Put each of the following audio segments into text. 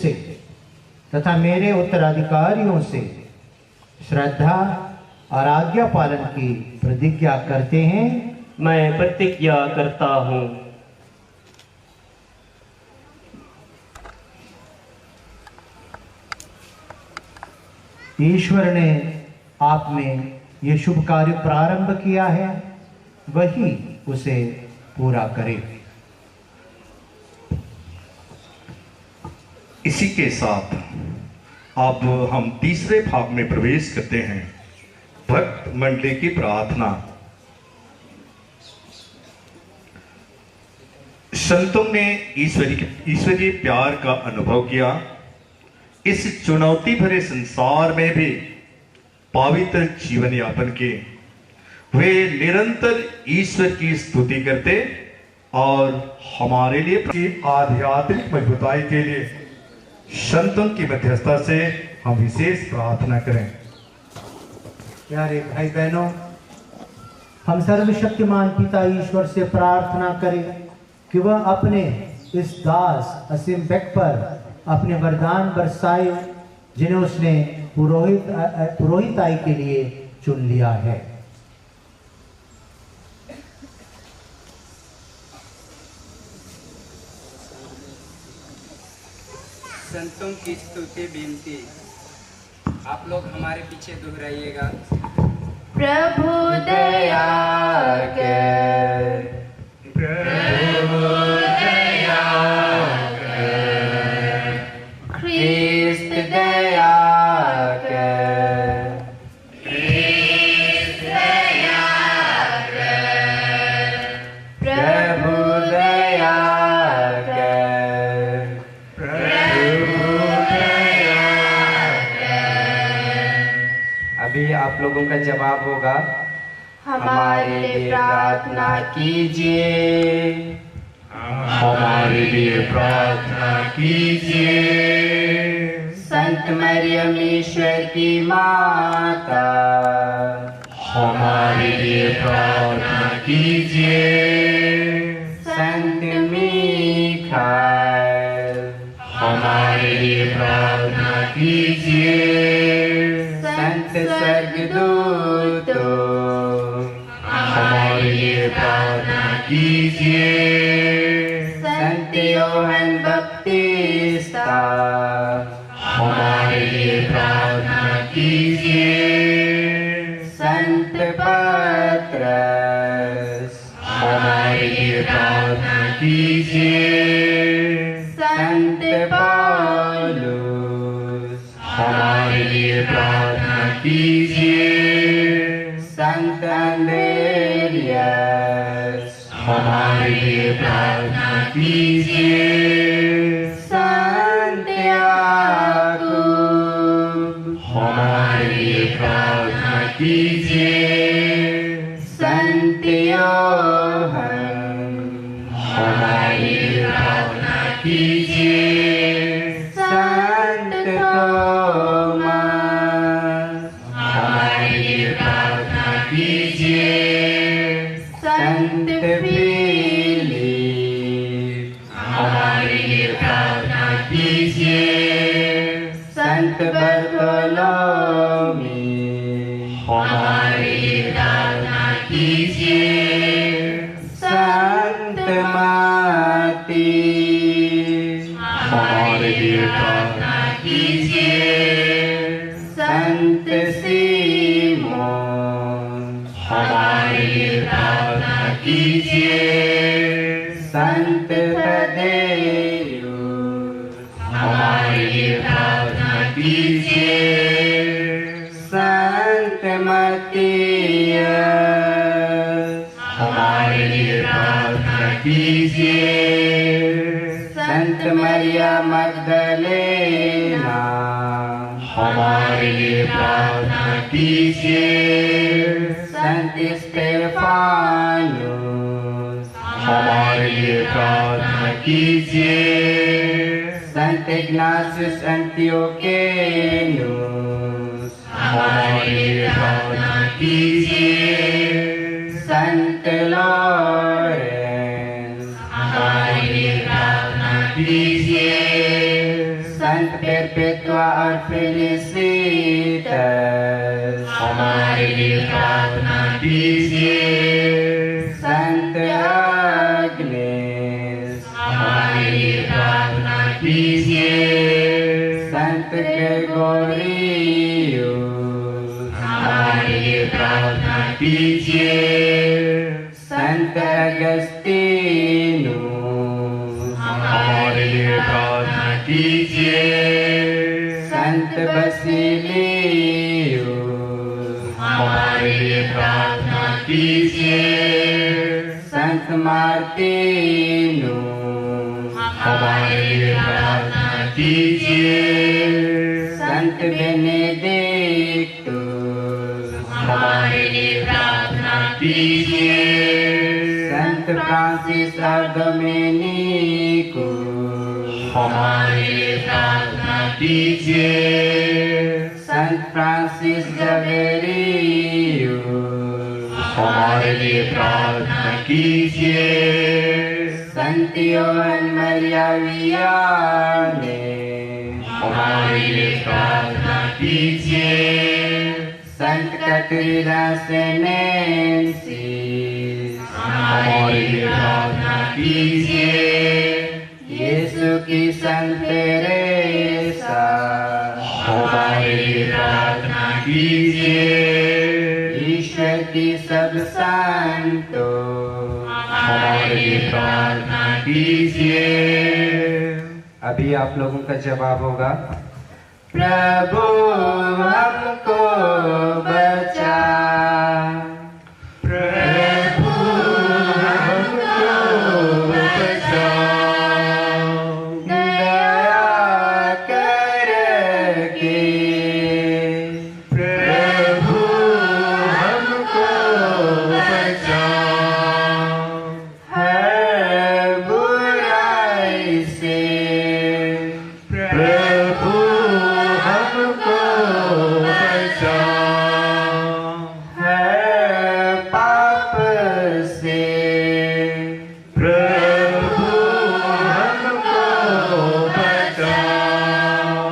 से तथा मेरे उत्तराधिकारियों से श्रद्धा और आज्ञा पालन की प्रतिज्ञा करते हैं। मैं प्रतिज्ञा करता हूँ। ईश्वर ने आप में ये शुभ कार्य प्रारंभ किया है, वही उसे पूरा करे। इसी के साथ अब हम तीसरे भाग में प्रवेश करते हैं, भक्त मंडली की प्रार्थना। संतों ने ईश्वरीय प्यार का अनुभव किया। इस चुनौती भरे संसार में भी पवित्र जीवन यापन किए। वे निरंतर ईश्वर की स्तुति करते और हमारे लिए आध्यात्मिक मजबूताई के लिए संतों की मध्यस्थता से हम विशेष प्रार्थना करें। प्यारे भाई बहनों, हम सर्वशक्तिमान पिता ईश्वर से प्रार्थना करें कि वह अपने इस दास असीम बेक पर अपने वरदान बरसाए, जिन्हें उसने पुरोहिताई के लिए चुन लिया है। संतों की स्तुति विनती आप लोग हमारे पीछे दोहराइएगा। प्रभु दया कर, प्रभु दया कर, ख्रिस्त दया कर, ख्रिस्त दया कर, प्रभु दया कर, प्रभु दया कर। अभी आप लोगों का जवाब होगा, हमारे लिए प्रार्थना कीजिए, हमारे लिए प्रार्थना कीजिए। संत मरियम ईश्वर की माता, हमारे लिए प्रार्थना कीजिए। संत मीखाएल, हमारे लिए प्रार्थना कीजिए। संत स्वर्गदूतों, हमारे लिए प्रार्थना कीजिए। संत योहन बपतिस्ता, हमारे लिए प्रार्थना कीजिए। संत पत्रस, हमारे लिए प्रार्थना कीजिए। संत पौलुस, हमारे लिए प्रार्थना कीजिए। संत अंद्रेयास, हमारे लिए प्रार्थना कीजिए। संत याकूब, हमारे लिए प्रार्थना कीजिए। संत योहन, हमारे लिए प्रार्थना कीजिए। संत थोमस, हमारे लिए प्रार्थना कीजिए। संत फिलिप, हमारे लिए प्रार्थना कीजिए। संत बरतोलोमी, हमारे लिए प्रार्थना कीजिए। संत माती, हमारे लिए प्रार्थना कीजिए। संत सीमोन, हमारे लिए प्रार्थना कीजिए। संत थदेयुस, हमारे लिए प्रार्थना कीजिए। संत मत्तियास, हमारे लिए प्रार्थना कीजिए। संत मरिया मगदलेना, हमारे लिए प्रार्थना कीजिए। संत स्टेफानुस, हमारे लिए प्रार्थना कीजिए। संत इग्नासियस अंतियोकेनुस, हमारे लिए प्रार्थना कीजिए। संत लॉरेंस, हमारे लिए प्रार्थना कीजिए। संत पेरपेतुआ और फेलिसिटस, हमारे लिए प्रार्थना कीजिए। संत अग्नेस, हमारे लिए प्रार्थना कीजिए। संत ग्रेगोरियुस, हमारे लिए प्रार्थना कीजिए। संत अगस्तीनुस, हमारे लिए प्रार्थना कीजिए। संत बसिलियुस, हमारे लिए प्रार्थना कीजिए। संत मार्टिनुस, हमारे लिए प्रार्थना कीजिए। संत बेनेडिक्टुस, हमारे लिए प्रार्थना कीजिए। संत फ्रांसिस और डोमिनिकुस, हमारे लिए प्रार्थना कीजिए। संत फ्रांसिस जवेरियुस, हमारे लिए प्रार्थना कीजिए। संत योहन मरिया वियाने, हमारे लिए प्रार्थना कीजिए। संत कैटरीना सेनेंसिस, हमारे लिए प्रार्थना कीजिए। यीशु की संत तेरेसा, हमारे लिए प्रार्थना कीजिए। ईश्वर की सब संतों, हमारे लिए प्रार्थना कीजिए। अभी आप लोगों का जवाब होगा, प्रभु हमको बचा, प्रभु हमको बचाओ। दया करके, प्रभु हमको बचाओ। हर बुराई से, प्रभु हमको बचाओ। हर पाप से, प्रभु हमको बचाओ।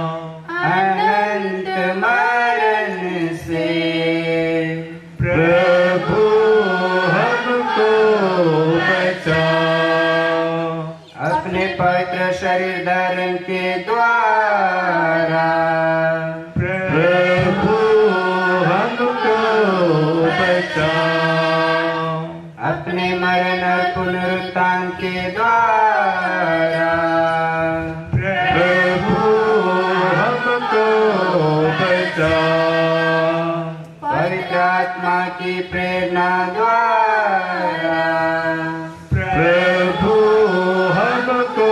अनंत मरण से, प्रभु हमको बचाओ। अपने पवित्र शरीर धारण के द्वारा, प्रभु हमको बचाओ। अपने मरण और पुनरुत्थान के द्वारा, प्रभु हमको बचाओ। पवित्र आत्मा की प्रेरणा द्वारा, प्रभु हमको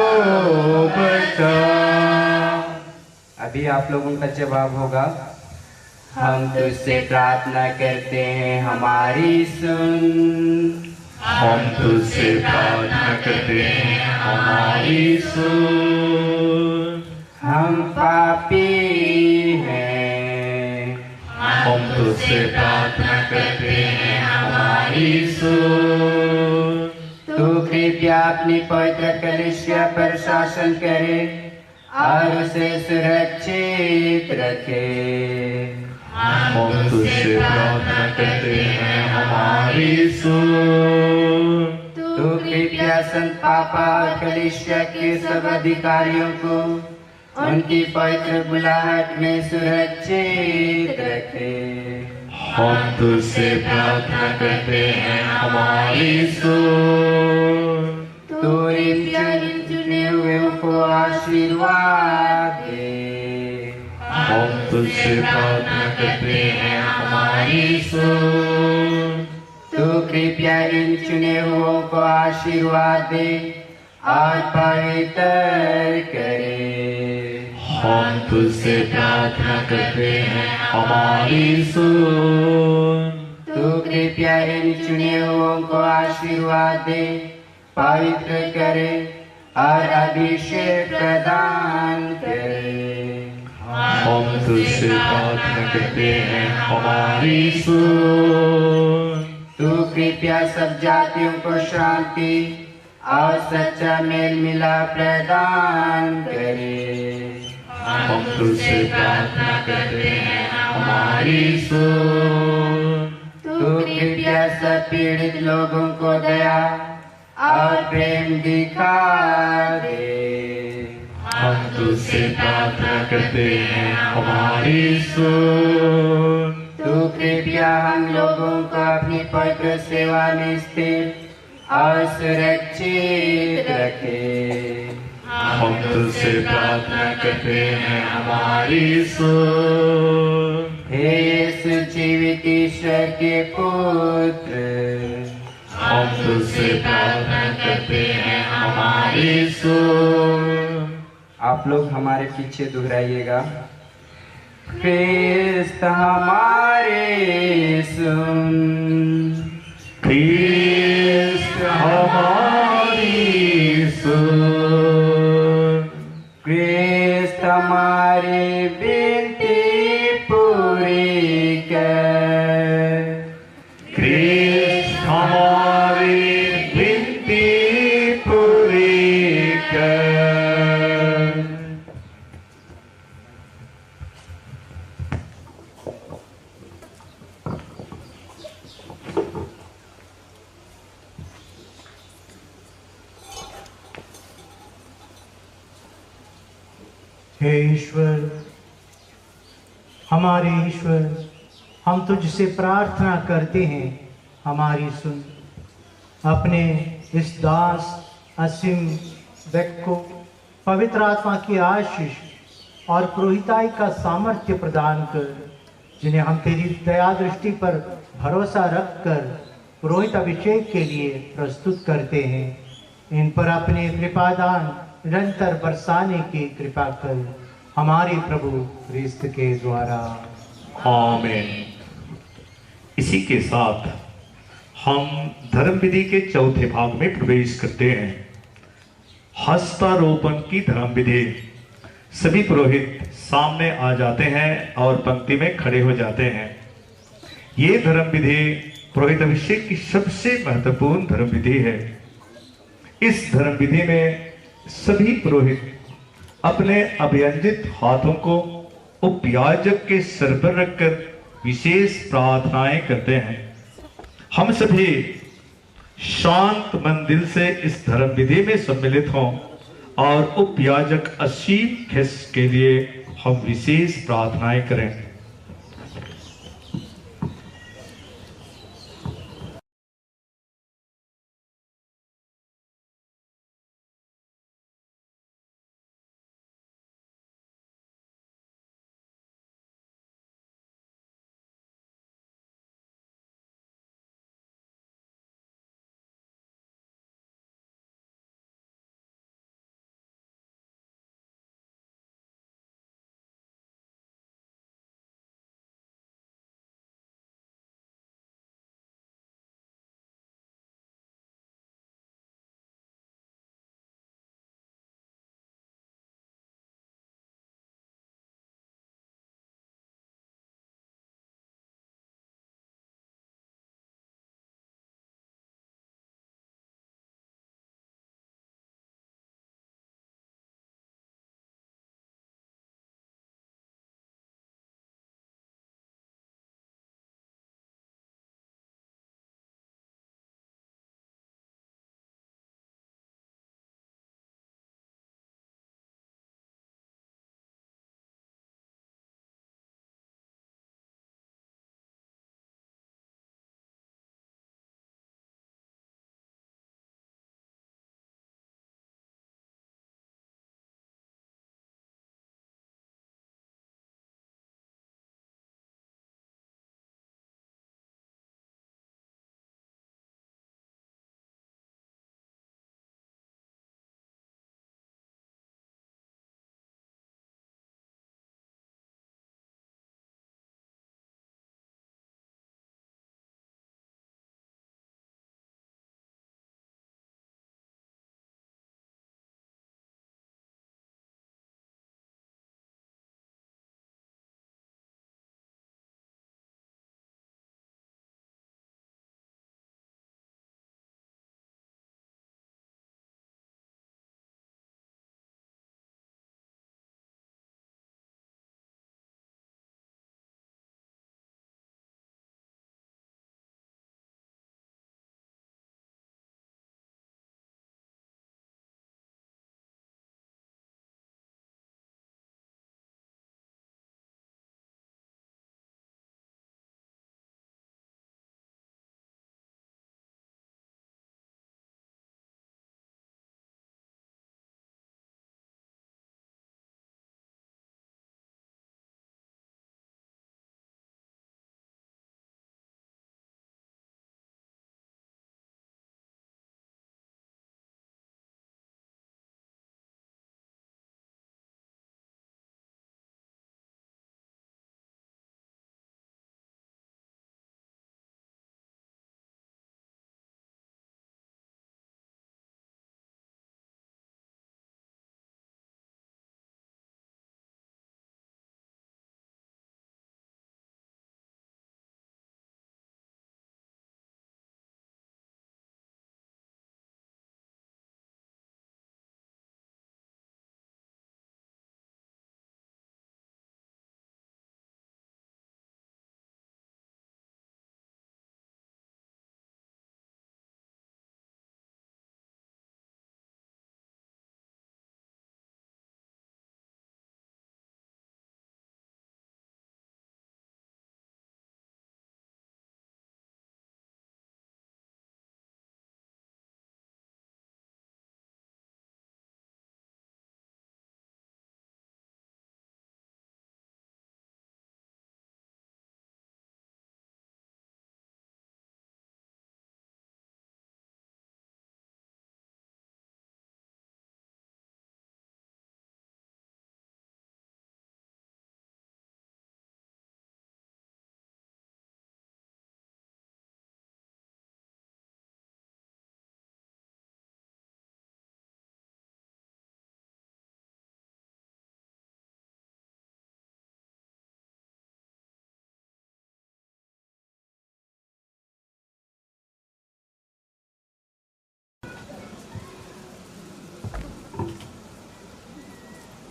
बचाओ। अभी आप लोगों का जवाब होगा, हम तुझसे प्रार्थना करते हैं हमारी सुन, हम तुझसे प्रार्थना करते हैं हमारी सुन। हम पापी हैं, हम तुझसे प्रार्थना करते हैं हमारी सुन। तू कृपया अपनी पवित्र कलीसिया पर शासन करे और उसे सुरक्षित रखे। हम तुझसे प्रार्थना करते हैं हमारी सुन। तू कृपया संत पापा और कलीसिया के सब अधिकारियों को उनकी पवित्र बुलाहट में सुरक्षित रखे। हम तुझसे प्रार्थना करते हैं हमारी सुन। तू इन चुने हुए को आशीर्वाद दे। हम तुझसे प्रार्थना करते हैं हमारी सुन। तू कृपया इन चुने हुओं को आशीर्वाद दे और पवित्र करे। हम तुझसे प्रार्थना करते हैं हमारी सुन। तू कृपया इन चुने हुओं को आशीर्वाद दे, पवित्र करे और अभिषेक प्रदान करे। हम तुझसे प्रार्थना करते हैं हमारी सुन। तू कृपया सब जातियों को शांति और सच्चा मेल मिलाप प्रदान करे। हम तुझसे प्रार्थना करते हैं, हमारी सुन। तू कृपया सब पीड़ित लोगों को दया और प्रेम दिखा दे। हम तुझसे प्रार्थना करते हैं, हमारी सुन। तू कृपया हम लोगों को अपनी पवित्र सेवा में स्थिर और सुरक्षित रखे। हम तुझसे प्रार्थना करते हैं, हमारी सुन। हे यीशु जीवित ईश्वर के पुत्र, हम तुझसे प्रार्थना करते हैं, हमारी सुन। आप लोग हमारे पीछे दोहराइएगा। क्रिस्त हमारे सुन। क्रिस्त हमारी सुन। क्रिस्त हमारी विनती पूरी कर। क्रिस्त हमारी विनती पूरी कर। हे ईश्वर, हमारे ईश्वर, हम तुझसे प्रार्थना करते हैं, हमारी सुन। अपने इस दास असीम बेक को पवित्र आत्मा की आशीष और पुरोहिताई का सामर्थ्य प्रदान कर, जिन्हें हम तेरी दया दृष्टि पर भरोसा रखकर पुरोहित अभिषेक के लिए प्रस्तुत करते हैं। इन पर अपने कृपादान निरंतर बरसाने की कृपा कर, हमारे प्रभु क्रिस्त के द्वारा। आमीन। इसी के साथ हम धर्म विधि के चौथे भाग में प्रवेश करते हैं। हस्तारोपण की धर्म विधि। सभी पुरोहित सामने आ जाते हैं और पंक्ति में खड़े हो जाते हैं। ये धर्म विधि पुरोहित अभिषेक की सबसे महत्वपूर्ण धर्म विधि है। इस धर्म विधि में सभी पुरोहित अपने अभियंजित हाथों को उपयाजक के सर पर रखकर विशेष प्रार्थनाएं करते हैं। हम सभी शांत मन दिल से इस धर्म विधि में सम्मिलित हों और उपयाजक असीम ख्रिस्त के लिए हम विशेष प्रार्थनाएं करें।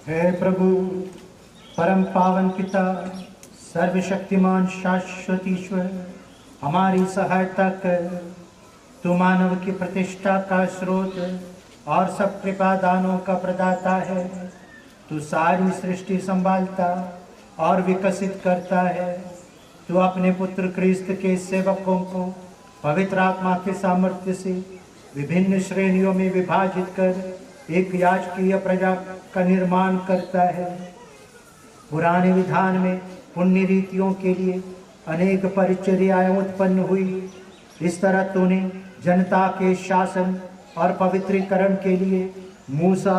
हे प्रभु, परम पावन पिता, सर्वशक्तिमान शाश्वत ईश्वर, हमारी सहायता कर। तू मानव की प्रतिष्ठा का स्रोत और सब कृपा दानों का प्रदाता है। तू सारी सृष्टि संभालता और विकसित करता है। तू अपने पुत्र क्रिस्त के सेवकों को पवित्र आत्मा के सामर्थ्य से विभिन्न श्रेणियों में विभाजित कर एक याजकीय प्रजा का निर्माण करता है। पुराने विधान में पुण्य रीतियों के लिए अनेक परिचर्याएं उत्पन्न हुई। इस तरह तूने जनता के शासन और पवित्रीकरण के लिए मूसा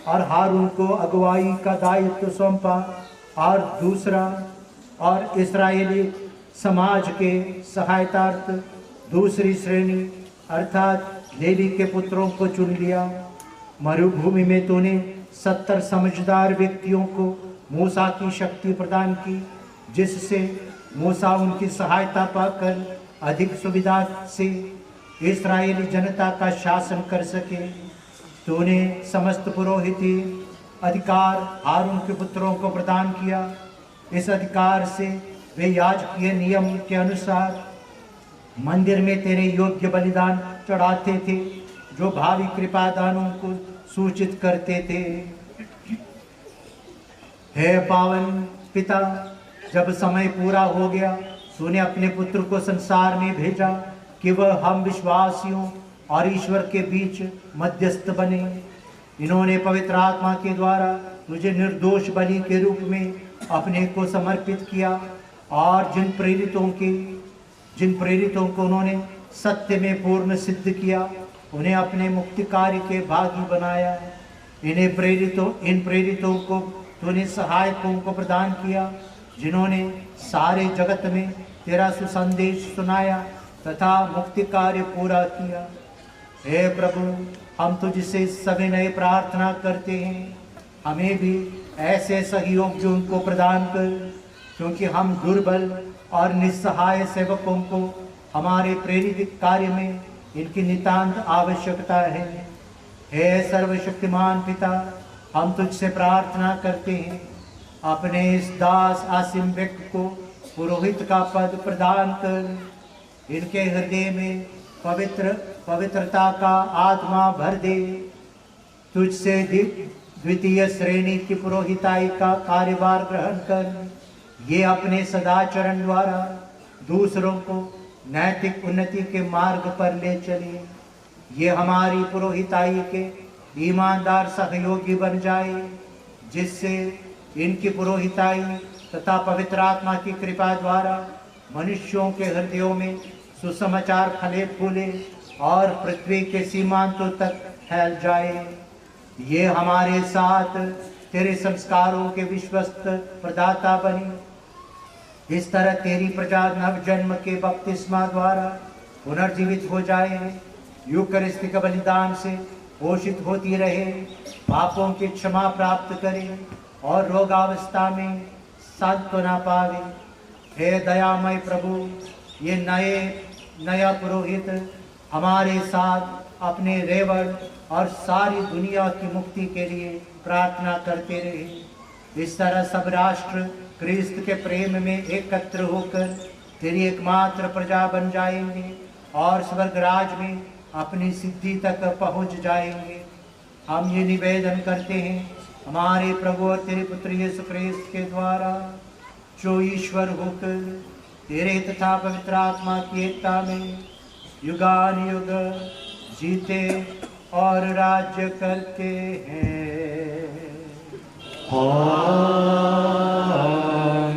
और हारून को अगुवाई का दायित्व सौंपा, और दूसरा और इस्राएली समाज के सहायतार्थ दूसरी श्रेणी अर्थात लेवी के पुत्रों को चुन लिया। मरुभूमि में तूने 70 समझदार व्यक्तियों को मूसा की शक्ति प्रदान की, जिससे मूसा उनकी सहायता पाकर अधिक सुविधा से इस्राएली जनता का शासन कर सके। तूने समस्त पुरोहिती अधिकार हारून के पुत्रों को प्रदान किया। इस अधिकार से वे याजकीय नियम के अनुसार मंदिर में तेरे योग्य बलिदान चढ़ाते थे, जो भावी कृपादानों को सूचित करते थे। हे पावन पिता, जब समय पूरा हो गया, तूने अपने पुत्र को संसार में भेजा कि वह हम विश्वासियों और ईश्वर के बीच मध्यस्थ बने। इन्होंने पवित्र आत्मा के द्वारा तुझे निर्दोष बलि के रूप में अपने को समर्पित किया, और जिन प्रेरितों को उन्होंने सत्य में पूर्ण सिद्ध किया, उन्हें अपने मुक्ति कार्य के भागी बनाया। इन प्रेरितों को तूने सहायकों को प्रदान किया, जिन्होंने सारे जगत में तेरा सुसंदेश सुनाया तथा मुक्ति कार्य पूरा किया। हे प्रभु, हम तुझसे सविनय प्रार्थना करते हैं, हमें भी ऐसे सहयोगियों को प्रदान कर, क्योंकि हम दुर्बल और निस्सहाय सेवकों को हमारे प्रेरित कार्य में इनकी नितांत आवश्यकता है। हे सर्वशक्तिमान पिता, हम तुझसे प्रार्थना करते हैं, अपने इस दास आसिम व्यक्ति को पुरोहित का पद प्रदान कर, इनके हृदय में पवित्रता का आत्मा भर दे। तुझसे द्वितीय श्रेणी की पुरोहिताई का कार्यभार ग्रहण कर ये अपने सदाचरण द्वारा दूसरों को नैतिक उन्नति के मार्ग पर ले चले। ये हमारी पुरोहिताई के ईमानदार सहयोगी बन जाए, जिससे इनकी पुरोहिताई तथा पवित्र आत्मा की कृपा द्वारा मनुष्यों के हृदयों में सुसमाचार फले फूले और पृथ्वी के सीमांतों तक फैल जाए। ये हमारे साथ तेरे संस्कारों के विश्वस्त प्रदाता बने। इस तरह तेरी प्रजा नव जन्म के बपतिस्मा द्वारा पुनर्जीवित हो जाए, यूकरिस्तिक बलिदान से पोषित होती रहे, पापों की क्षमा प्राप्त करे और रोगावस्था में सांत्वना पावे। हे दयामय प्रभु, ये नया पुरोहित हमारे साथ अपने रेवड़ और सारी दुनिया की मुक्ति के लिए प्रार्थना करते रहे। इस तरह सब राष्ट्र क्रिस्त के प्रेम में एकत्र होकर तेरी एकमात्र प्रजा बन जाएंगे और स्वर्ग राज में अपनी सिद्धि तक पहुंच जाएंगे। हम ये निवेदन करते हैं हमारे प्रभु और तेरे पुत्र यीशु क्रिस्त के द्वारा, जो ईश्वर होकर तेरे तथा पवित्र आत्मा की एकता में युगान युग जीते और राज्य करते हैं।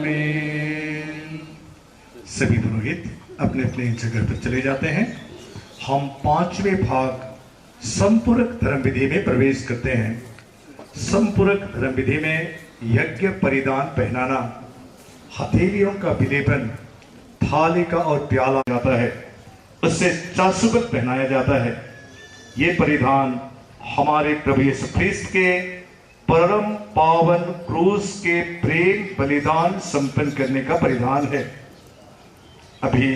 आमीन। सभी पुरोहित अपने अपने जगह पर चले जाते हैं। हम 5वें भाग संपूरक धर्म विधि में प्रवेश करते हैं। संपूरक धर्म विधि में यज्ञ परिधान पहनाना, हथेलियों का विलेपन, थाली का और प्याला जाता है, उससे चासुगत पहनाया जाता है। ये परिधान हमारे प्रभु यीशु ख्रीस्त के परम पावन क्रूस के प्रेम बलिदान संपन्न करने का परिधान है। अभी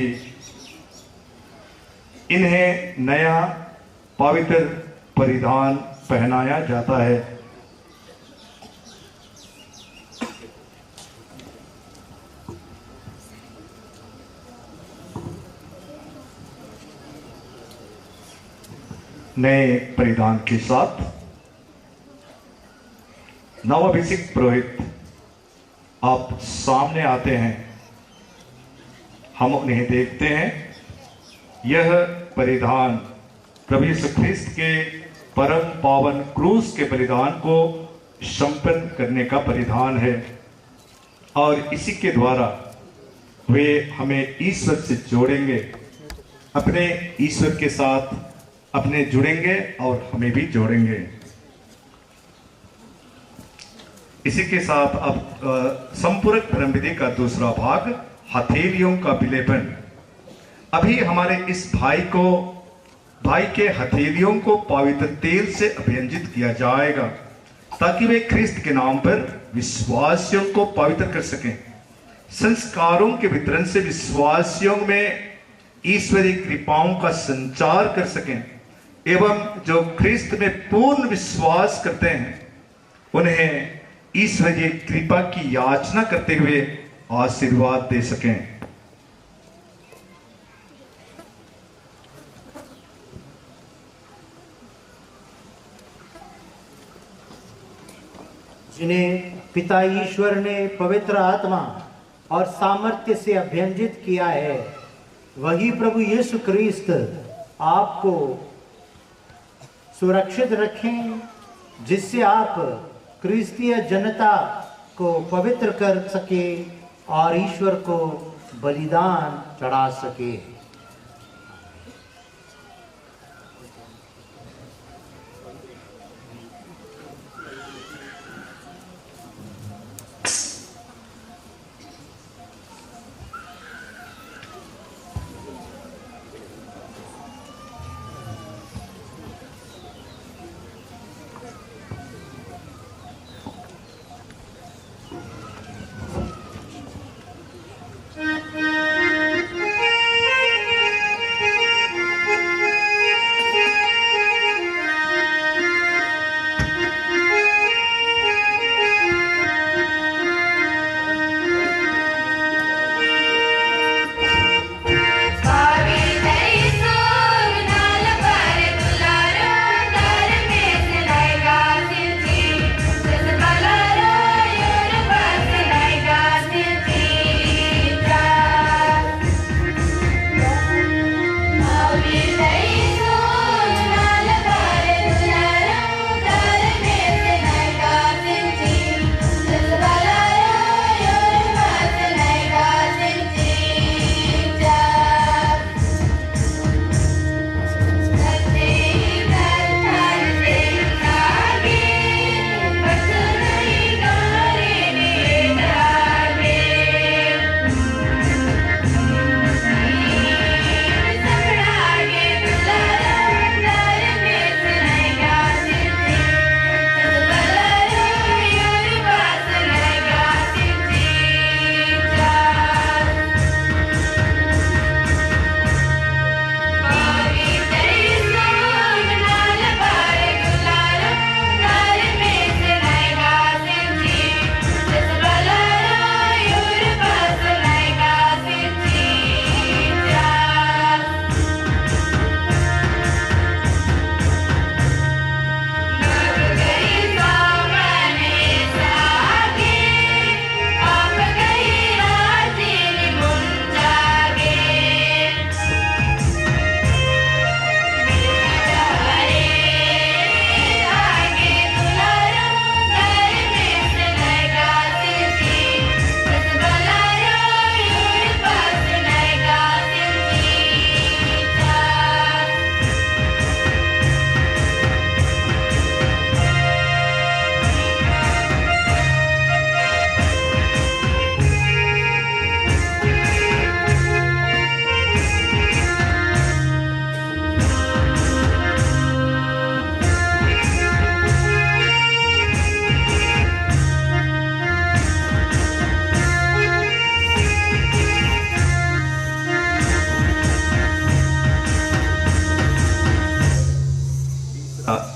इन्हें नया पवित्र परिधान पहनाया जाता है। नए परिधान के साथ नवाभिषिक्त पुरोहित आप सामने आते हैं। हम उन्हें देखते हैं। यह परिधान प्रभु यीशु ख्रिस्त के परम पावन क्रूस के बलिदान को संपन्न करने का परिधान है और इसी के द्वारा वे हमें ईश्वर से जोड़ेंगे, अपने ईश्वर के साथ अपने जुड़ेंगे और हमें भी जोड़ेंगे। इसी के साथ अब संपूरक धर्म विधि का दूसरा भाग, हथेलियों का विलेपन। अभी हमारे इस भाई के हथेलियों को पवित्र तेल से अभियंजित किया जाएगा ताकि वे ख्रिस्त के नाम पर विश्वासियों को पवित्र कर सकें। संस्कारों के वितरण से विश्वासियों में ईश्वरीय कृपाओं का संचार कर सकें एवं जो ख्रिस्त में पूर्ण विश्वास करते हैं उन्हें ईश्वरीय कृपा की याचना करते हुए आशीर्वाद दे सकें। जिन्हें पिता ईश्वर ने पवित्र आत्मा और सामर्थ्य से अभियंजित किया है, वही प्रभु यीशु ख्रिस्त आपको सुरक्षित रखें, जिससे आप क्रिस्तीय जनता को पवित्र कर सके और ईश्वर को बलिदान चढ़ा सके।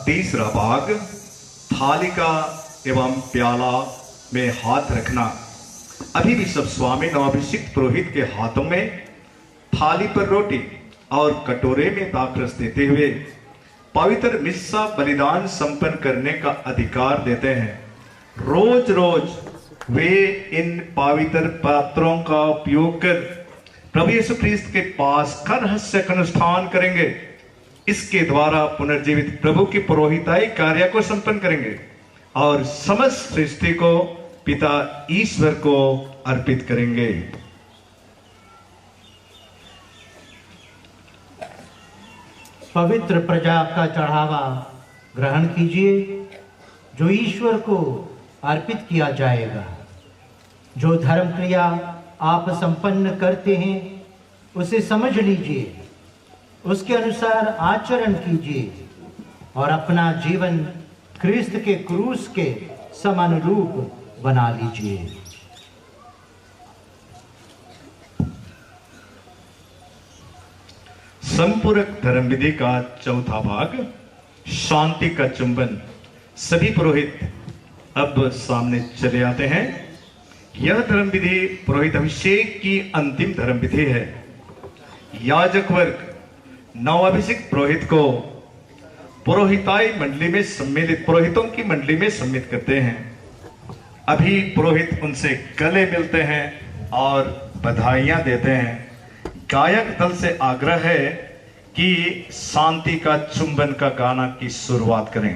तीसरा भाग, थाली का एवं प्याला में हाथ रखना। अभी भी सब स्वामी नवाभिषिक्त पुरोहित के हाथों में थाली पर रोटी और कटोरे में दाखरस देते हुए पवित्र मिस्सा बलिदान संपन्न करने का अधिकार देते हैं। रोज रोज वे इन पवित्र पात्रों का उपयोग कर प्रभु यीशु ख्रीस्त के पास का रहस्य का अनुष्ठान करेंगे। इसके द्वारा पुनर्जीवित प्रभु की पुरोहिताई कार्य को संपन्न करेंगे और समस्त सृष्टि को पिता ईश्वर को अर्पित करेंगे। पवित्र प्रजा का चढ़ावा ग्रहण कीजिए जो ईश्वर को अर्पित किया जाएगा। जो धर्म क्रिया आप संपन्न करते हैं उसे समझ लीजिए, उसके अनुसार आचरण कीजिए और अपना जीवन ख्रिस्त के क्रूस के समानुरूप बना लीजिए। संपूरक धर्म विधि का चौथा भाग, शांति का चुंबन। सभी पुरोहित अब सामने चले आते हैं। यह धर्म विधि पुरोहित अभिषेक की अंतिम धर्म विधि है। याजक वर्ग नवाभिषिक्त पुरोहित को पुरोहिताई मंडली में सम्मिलित पुरोहितों की मंडली में सम्मिलित करते हैं। अभी पुरोहित उनसे गले मिलते हैं और बधाइयां देते हैं। गायक दल से आग्रह है कि शांति का चुंबन का गाना की शुरुआत करें।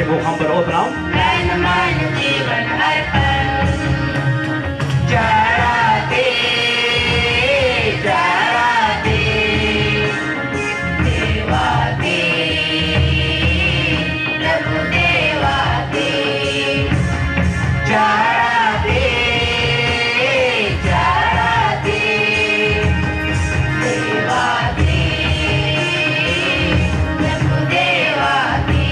देखो हम पर अपना तन मन जीवन अर्पण जरा दे देवा दे प्रभु देवा दे जरा दे देवा दे प्रभु देवा दे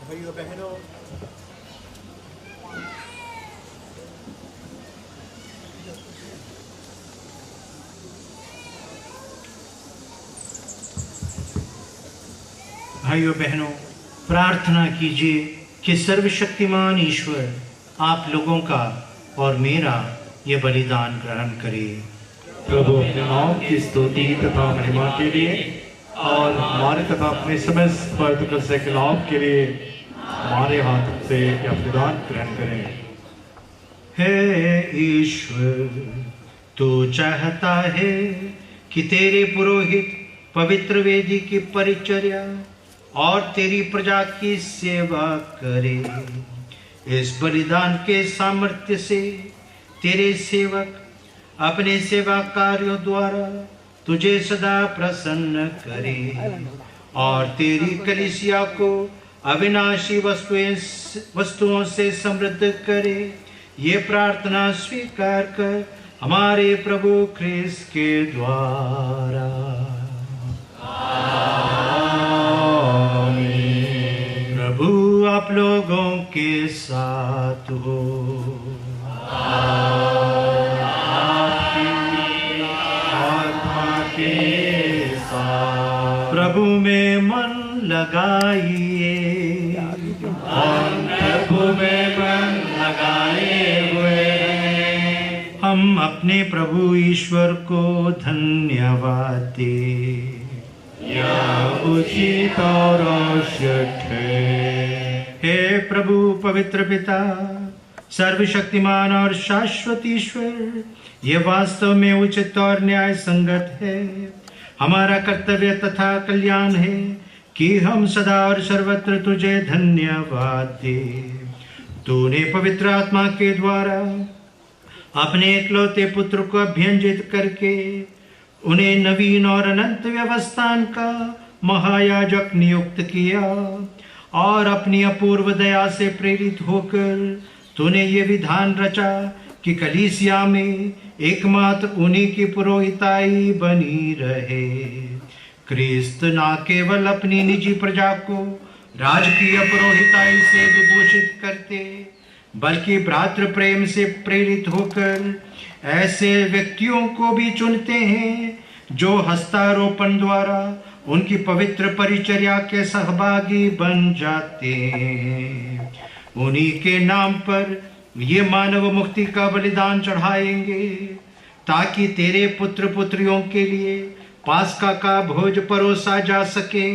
भाइयों बहनों, भाइयों बहनों, प्रार्थना कीजिए कि सर्वशक्तिमान ईश्वर आप लोगों का और मेरा ये बलिदान ग्रहण करे। प्रभु अपने नाम की स्तुति तथा महिमा के लिए और हमारे तथा अपने समस्त पवित्र से खिलाफ के लिए हमारे हाथ से यह बलिदान ग्रहण करें। हे ईश्वर, तू चाहता है कि तेरे पुरोहित पवित्र वेदी की परिचर्या और तेरी प्रजा की सेवा करे। इस बलिदान के सामर्थ्य से तेरे सेवक अपने सेवा कार्यों द्वारा तुझे सदा प्रसन्न करे और तेरी कलीसिया को अविनाशी वस्तुओं से समृद्ध करे। ये प्रार्थना स्वीकार कर हमारे प्रभु ख्रिस्त के द्वारा। आमीन। प्रभु आप लोगों के साथ हो। आत्मा के साथ। प्रभु में मन लगाइए और प्रभु में मन लगाए हुए हम अपने प्रभु ईश्वर को धन्यवाद दे। यह उचित और आवश्यक है। हे प्रभु पवित्र पिता, सर्वशक्तिमान और शाश्वत ईश्वर, ये वास्तव में उचित और न्याय संगत है, हमारा कर्तव्य तथा कल्याण है कि हम सदा और सर्वत्र तुझे धन्यवाद दे। तूने पवित्र आत्मा के द्वारा अपने एकलौते पुत्र को अभ्यंजित करके उन्हें नवीन और अनंत व्यवस्थान का महायाजक नियुक्त किया और अपनी अपूर्व दया से प्रेरित होकर तूने ये विधान रचा कि कलीसिया में एकमात्र उन्हीं की पुरोहिताई बनी रहे। क्रिस्त न केवल अपनी निजी प्रजा को राजकीय पुरोहिताई से विभूषित करते, बल्कि भ्रातृ प्रेम से प्रेरित होकर ऐसे व्यक्तियों को भी चुनते हैं जो हस्तारोपण द्वारा उनकी पवित्र परिचर्या के सहभागी बन जाते हैं। उन्हीं के नाम पर ये मानव मुक्ति का बलिदान चढ़ाएंगे ताकि तेरे पुत्र पुत्रियों के लिए पास्का का भोज परोसा जा सके,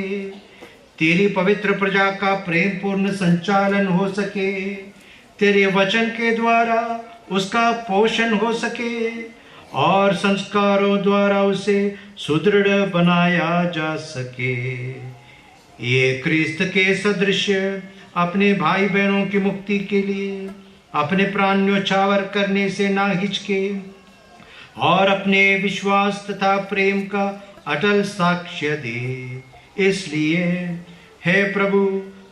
तेरी पवित्र प्रजा का प्रेम पूर्ण संचालन हो सके, तेरे वचन के द्वारा उसका पोषण हो सके और संस्कारों द्वारा उसे सुदृढ़ बनाया जा सके। ये क्रिस्त के सदृश अपने भाई बहनों की मुक्ति के लिए अपने प्राण न्योछावर करने से ना हिचके और अपने विश्वास तथा प्रेम का अटल साक्ष्य दे। इसलिए हे प्रभु,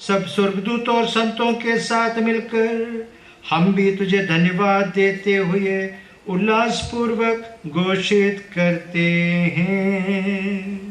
सब स्वर्गदूत और संतों के साथ मिलकर हम भी तुझे धन्यवाद देते हुए उल्लास पूर्वक घोषित करते हैं।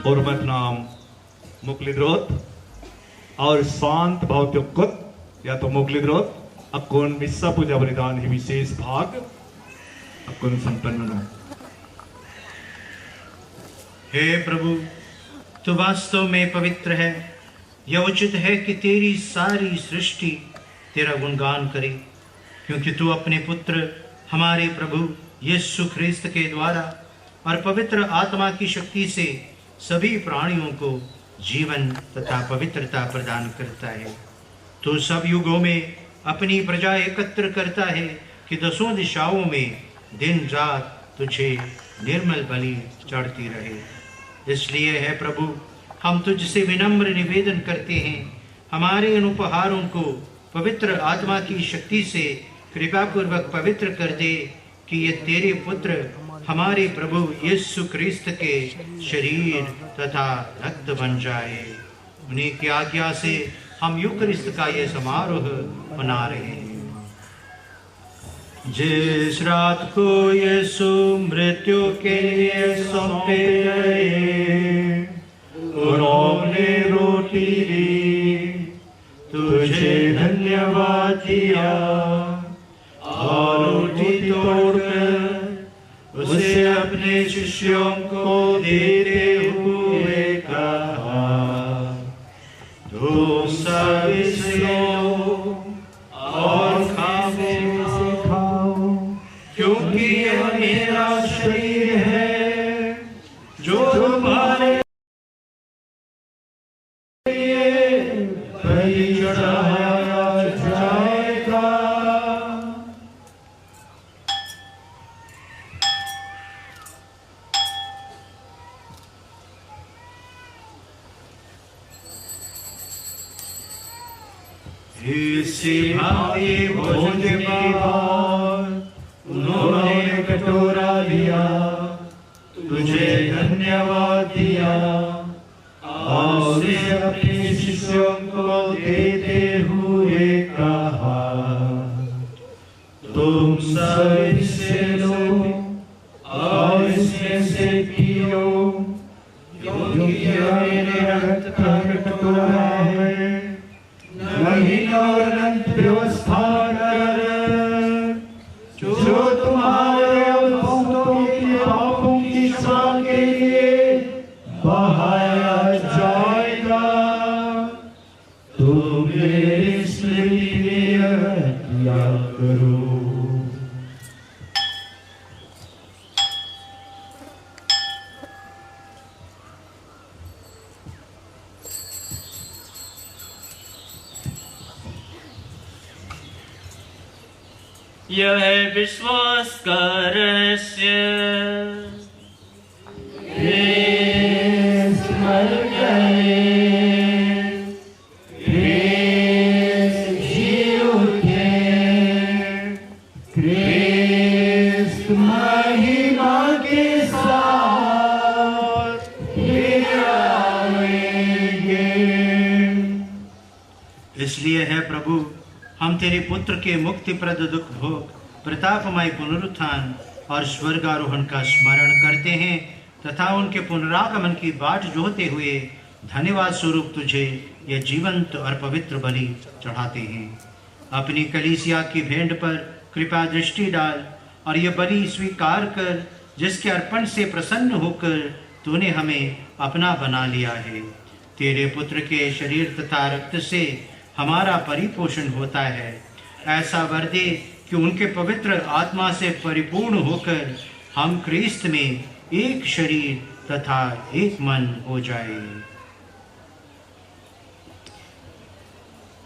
hormat naam Muklidrot और शांत भावत्युक्त या तो मुगलिद्रोत अकुन मिस्सा पूजा बलिदान ही विशेष भाग अकुन संपन्न हो। हे प्रभु, तू वास्तव में पवित्र है। यह उचित है कि तेरी सारी सृष्टि तेरा गुणगान करे, क्योंकि तू अपने पुत्र हमारे प्रभु यीशु ख्रिस्त के द्वारा और पवित्र आत्मा की शक्ति से सभी प्राणियों को जीवन तथा पवित्रता प्रदान करता है। तू सब युगों में अपनी प्रजा एकत्र करता है कि दसों दिशाओं में दिन रात तुझे निर्मल बलि चढ़ती रहे। इसलिए है प्रभु, हम तुझसे विनम्र निवेदन करते हैं, हमारे इन उपहारों को पवित्र आत्मा की शक्ति से कृपा पूर्वक पवित्र कर दे, कि ये तेरे पुत्र हमारे प्रभु यीशु ख्रिस्त के शरीर तथा रक्त बन जाए। उन्हीं की आज्ञा से हम यूकरिस्त का ये समारोह मना रहे हैं। जिस रात को यीशु मृत्यु के लिए सौंपे गए, उन्होंने रोटी ली, तुझे धन्यवाद दिया और रोटी तोड़कर उसे अपने शिष्यों को देते हुए कहा, तुम सब इसे लो और खाओ, क्योंकि यह मेरा शरीर है जो तुम्हारे लिए बलि चढ़ाया जाएगा। इसी भांति भोजन के बाद उन्होंने कटोरा लिया, तुझे धन्यवाद दिया और उसे अपने शिष्यों को देते हुए कहा, तुम सब इससे लो और इसमें से पियो, क्योंकि यह मेरे रक्त का कटोरा है, नवीन और अनंत व्यवस्था कर, जो तुम्हारे और बहुतों के पापों की क्षमा के लिए बहाया जाएगा। तुम मेरी स्मृति में किया करो। यह है विश्वास का रहस्य। ख्रिस्त मर गए, ख्रिस्त जी उठे, ख्रिस्त महिमा के साथ फिर आएंगे। इसलिए है प्रभु, हम तेरे पुत्र के मुक्तिप्रद दुख भोग, प्रतापमय पुनरुत्थान और स्वर्गारोहण का स्मरण करते हैं तथा उनके पुनरागमन की बाट जोहते हुए धन्यवाद स्वरूप तुझे यह जीवंत और पवित्र बलि चढ़ाते हैं। अपनी कलीसिया की भेंट पर कृपा दृष्टि डाल और यह बलि स्वीकार कर, जिसके अर्पण से प्रसन्न होकर तूने हमें अपना बना लिया है। तेरे पुत्र के शरीर तथा रक्त से हमारा परिपोषण होता है। ऐसा वर दे कि उनके पवित्र आत्मा से परिपूर्ण होकर हम ख्रिस्त में एक शरीर तथा एक मन हो जाए।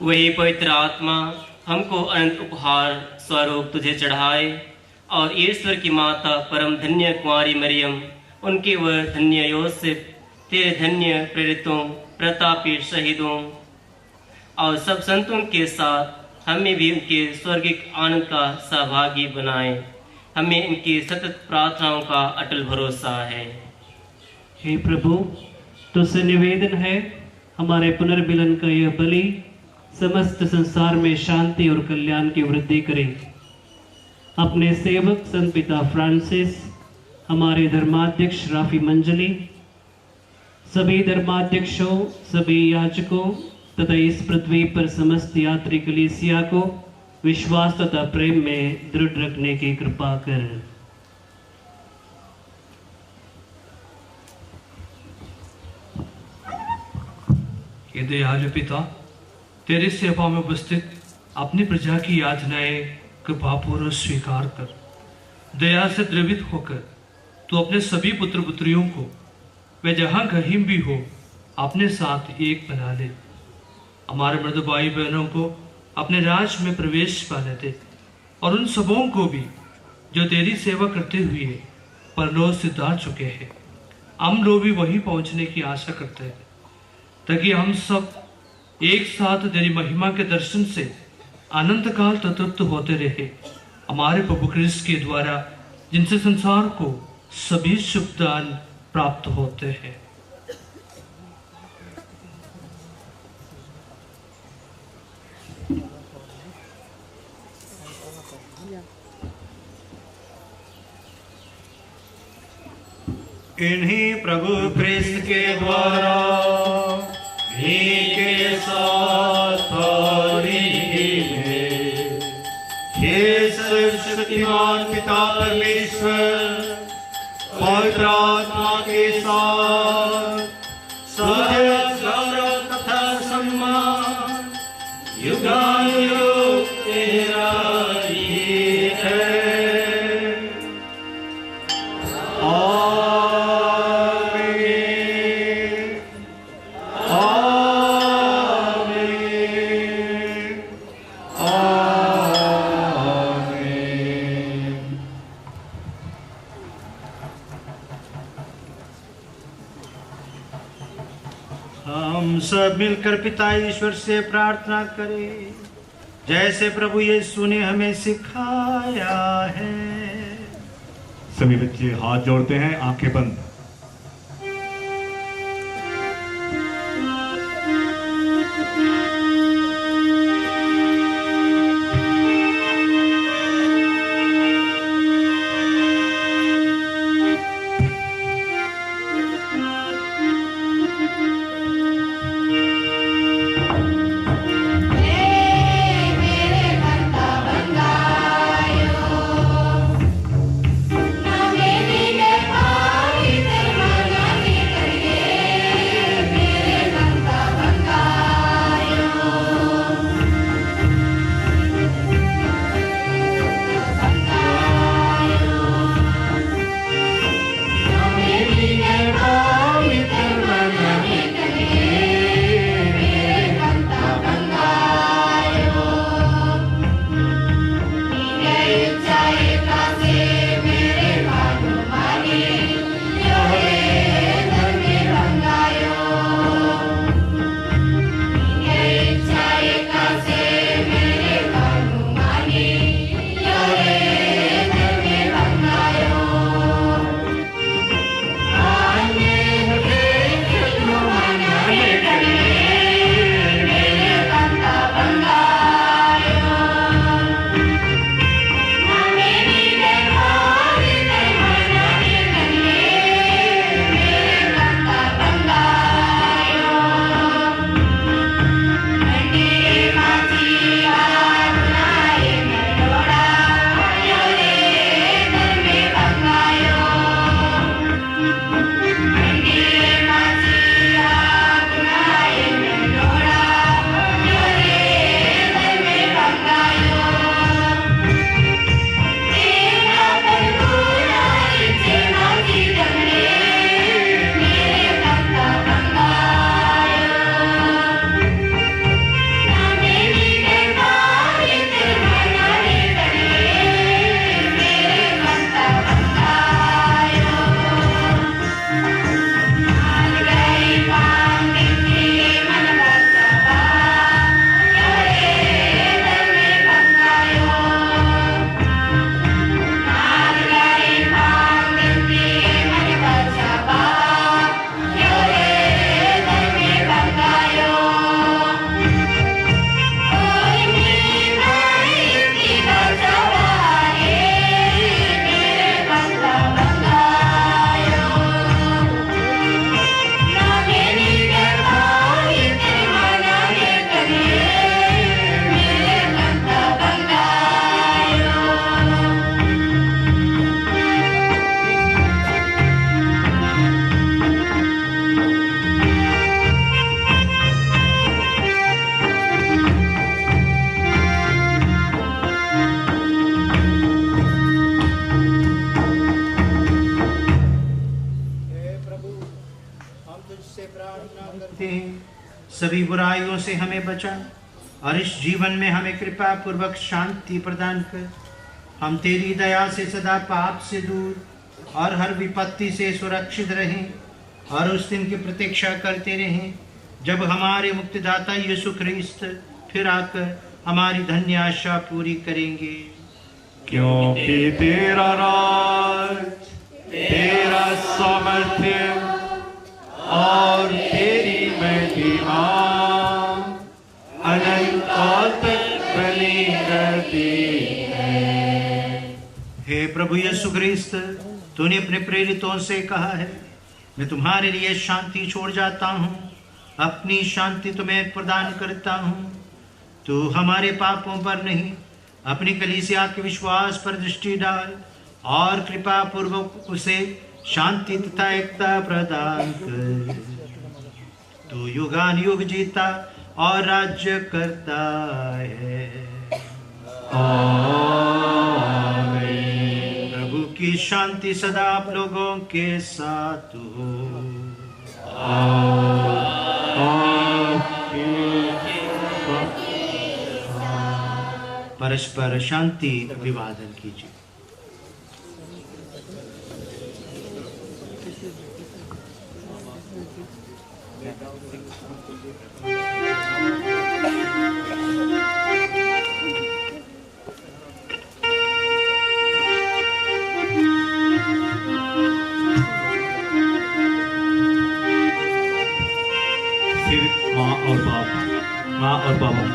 वही पवित्र आत्मा हमको अनंत उपहार स्वरूप तुझे चढ़ाए और ईश्वर की माता परम धन्य कुंवारी मरियम, उनके वह धन्य योसेफ, तेरे धन्य प्रेरितों, प्रतापी शहीदों और सब संतों के साथ हमें भी उनके स्वर्गिक आनंद का सहभागी बनाए। हमें इनकी सतत प्रार्थनाओं का अटल भरोसा है। हे प्रभु, तुझसे निवेदन है, हमारे पुनर्मिलन का यह बलि समस्त संसार में शांति और कल्याण की वृद्धि करे। अपने सेवक संत पिता फ्रांसिस, हमारे धर्माध्यक्ष राफी मंजली, सभी धर्माध्यक्षों, सभी याजकों तथा इस पृथ्वी पर समस्त यात्री कलीसिया को विश्वास तथा प्रेम में दृढ़ रखने की कृपा कर। हे दयालु पिता, तेरी सेवा में उपस्थित अपनी प्रजा की याचनाएं कृपापूर्वक स्वीकार कर। दया से द्रवित होकर तू अपने सभी पुत्र पुत्रियों को वे जहां कहीं भी हो अपने साथ एक बना ले। हमारे मर्द भाई बहनों को अपने राज में प्रवेश पाने दे और उन सबों को भी जो तेरी सेवा करते हुए परलोक से जा चुके हैं। हम लोग भी वहीं पहुंचने की आशा करते हैं ताकि हम सब एक साथ तेरी महिमा के दर्शन से अनंत काल तृप्त होते रहे। हमारे प्रभु क्रिस्त के द्वारा जिनसे संसार को सभी शुभ दान प्राप्त होते हैं। इन्हीं प्रभु क्रिस्त के द्वारा के साथ हे सर्वशक्तिमान पिता परमेश्वर पवित्र आत्मा के साथ सारा गौरव तथा सम्मान युगानुयुग तेरा ही है। हम सब मिलकर पिता ईश्वर से प्रार्थना करें जैसे प्रभु यीशु ने हमें सिखाया है। सभी बच्चे हाथ जोड़ते हैं, आंखें बंद। Name सभी बुराइयों से हमें बचा और इस जीवन में हमें कृपा पूर्वक शांति प्रदान कर। हम तेरी दया से सदा पाप से दूर और हर विपत्ति से सुरक्षित रहें और उस दिन की प्रतीक्षा करते रहें जब हमारे मुक्तिदाता यीशु ख्रिस्त फिर आकर हमारी धन्य आशा पूरी करेंगे। क्योंकि तेरा राज, तेरा सामर्थ्य और तेरी महिमा अनंत काल तक बनी रहती है। हे प्रभु यीशु ख्रिस्त, तूने अपने प्रेरितों से कहा है, मैं तुम्हारे लिए शांति छोड़ जाता हूँ, अपनी शांति तुम्हें प्रदान करता हूँ। तू हमारे पापों पर नहीं, अपनी कलीसिया के विश्वास पर दृष्टि डाल और कृपा पूर्वक उसे शांति तथा एकता प्रदान कर। तू युगान युग जीता और राज्य करता है। आमीन। प्रभु की शांति सदा आप लोगों के साथ हो। परस्पर शांति अभिवादन कीजिए। फिर माँ और बाबा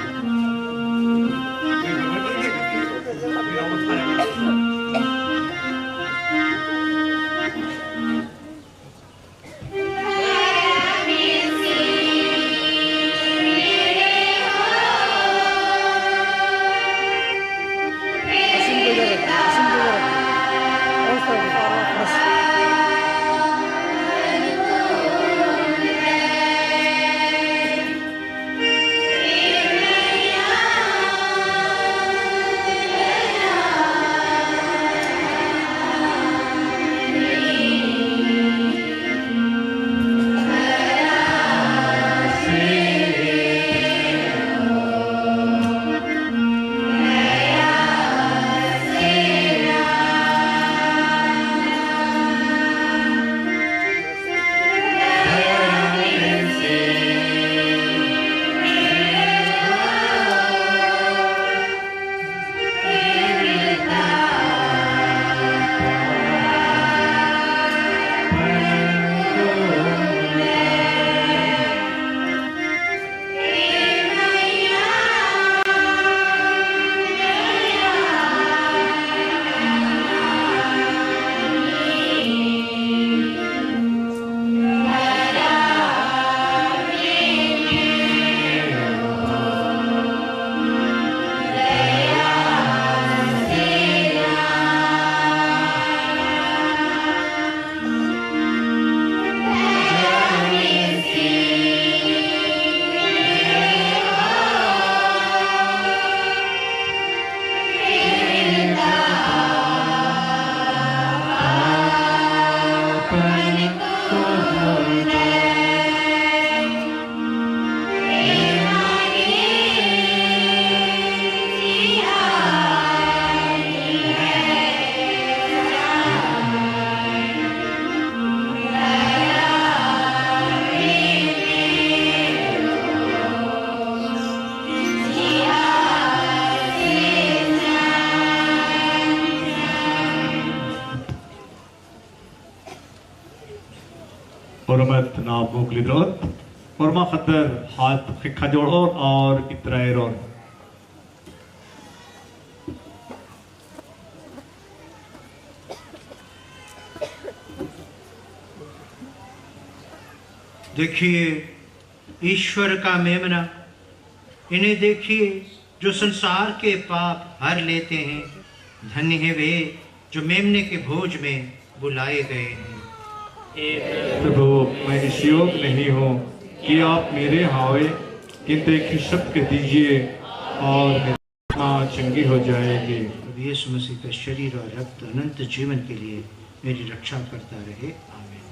Hormat na buklidrot, horma khader hat khajor और इत्रायर। देखिए ईश्वर का मेमना, इन्हें देखिए जो संसार के पाप हर लेते हैं। धन्य है वे जो मेमने के भोज में बुलाए गए हैं। प्रभु, मैं इस योग नहीं हूँ कि आप मेरे हावे, किंतु एक शब्द कह दीजिए और मेरी आत्मा चंगी हो जाएगी। यीशु मसीह का शरीर और रक्त अनंत जीवन के लिए मेरी रक्षा करता रहे। आमीन।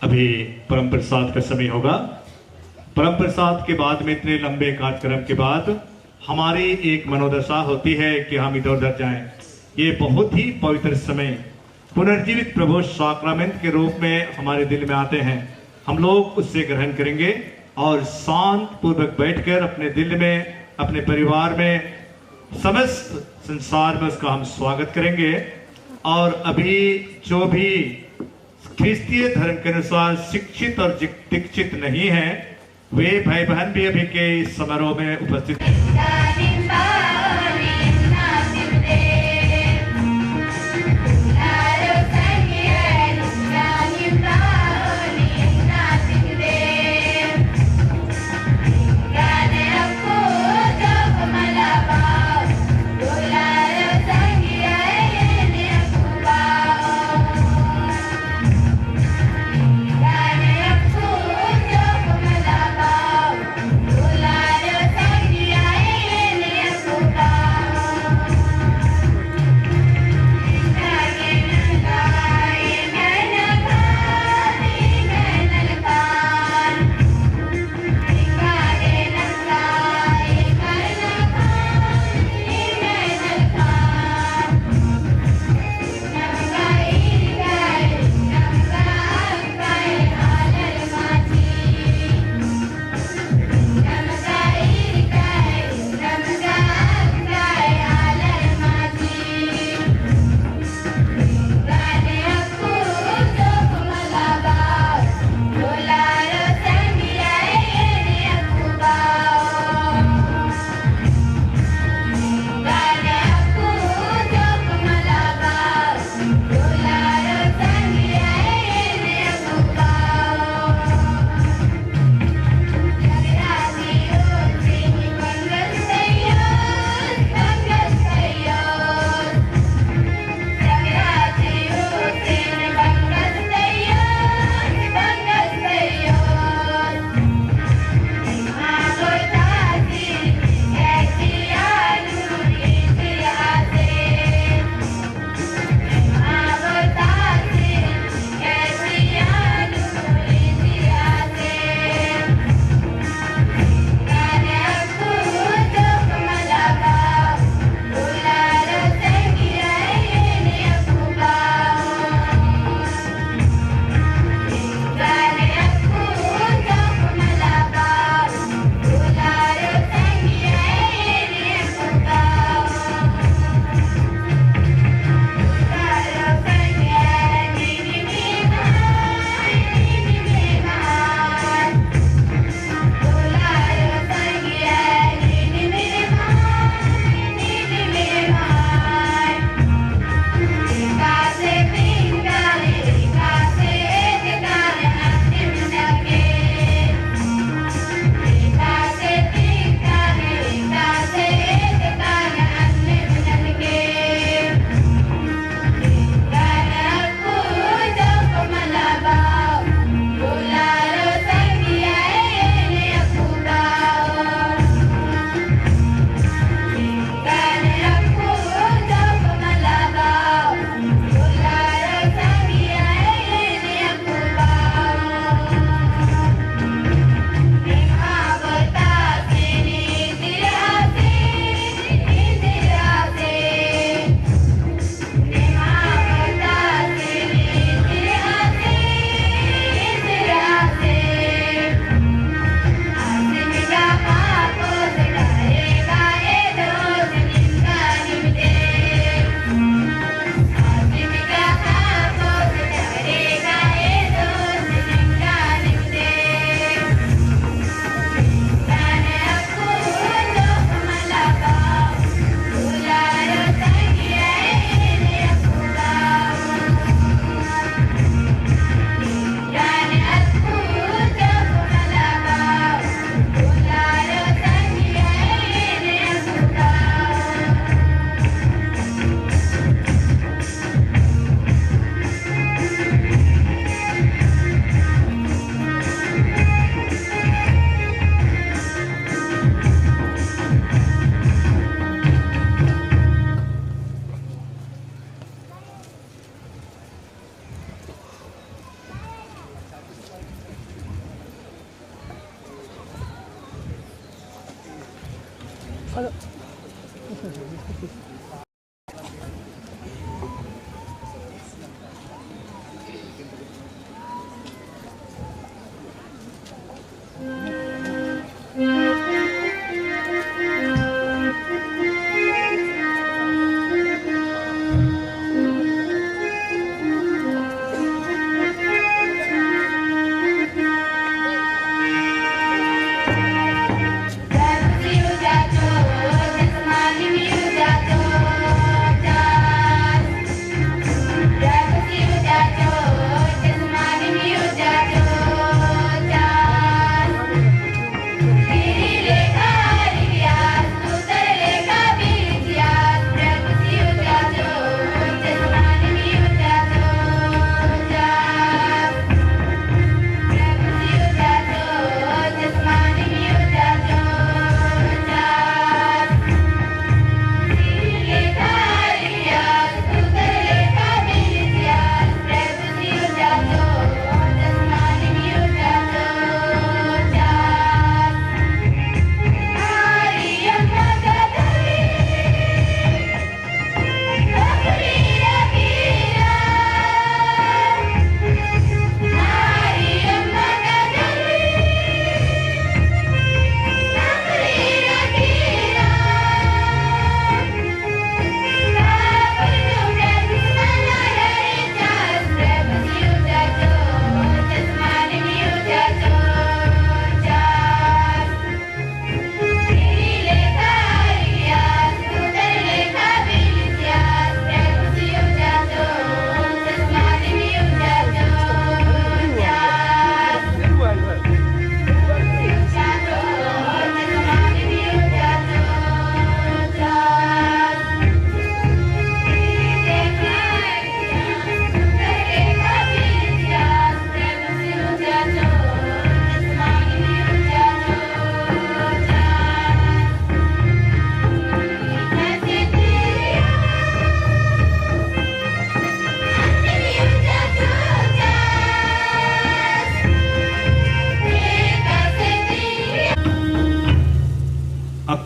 अभी परम प्रसाद का समय होगा। परम प्रसाद के बाद में इतने लंबे कार्यक्रम के बाद हमारी एक मनोदशा होती है कि हम इधर उधर जाएं। ये बहुत ही पवित्र समय पुनर्जीवित प्रभु साक्रामेंट के रूप में हमारे दिल में आते हैं। हम लोग उससे ग्रहण करेंगे और शांत पूर्वक बैठकर अपने दिल में, अपने परिवार में, समस्त संसार में उसका हम स्वागत करेंगे। और अभी जो भी ख्रिस्तीय धर्म के अनुसार शिक्षित और दीक्षित नहीं है, वे भाई बहन भी अभी के इस समारोह में उपस्थित हैं। Thank you.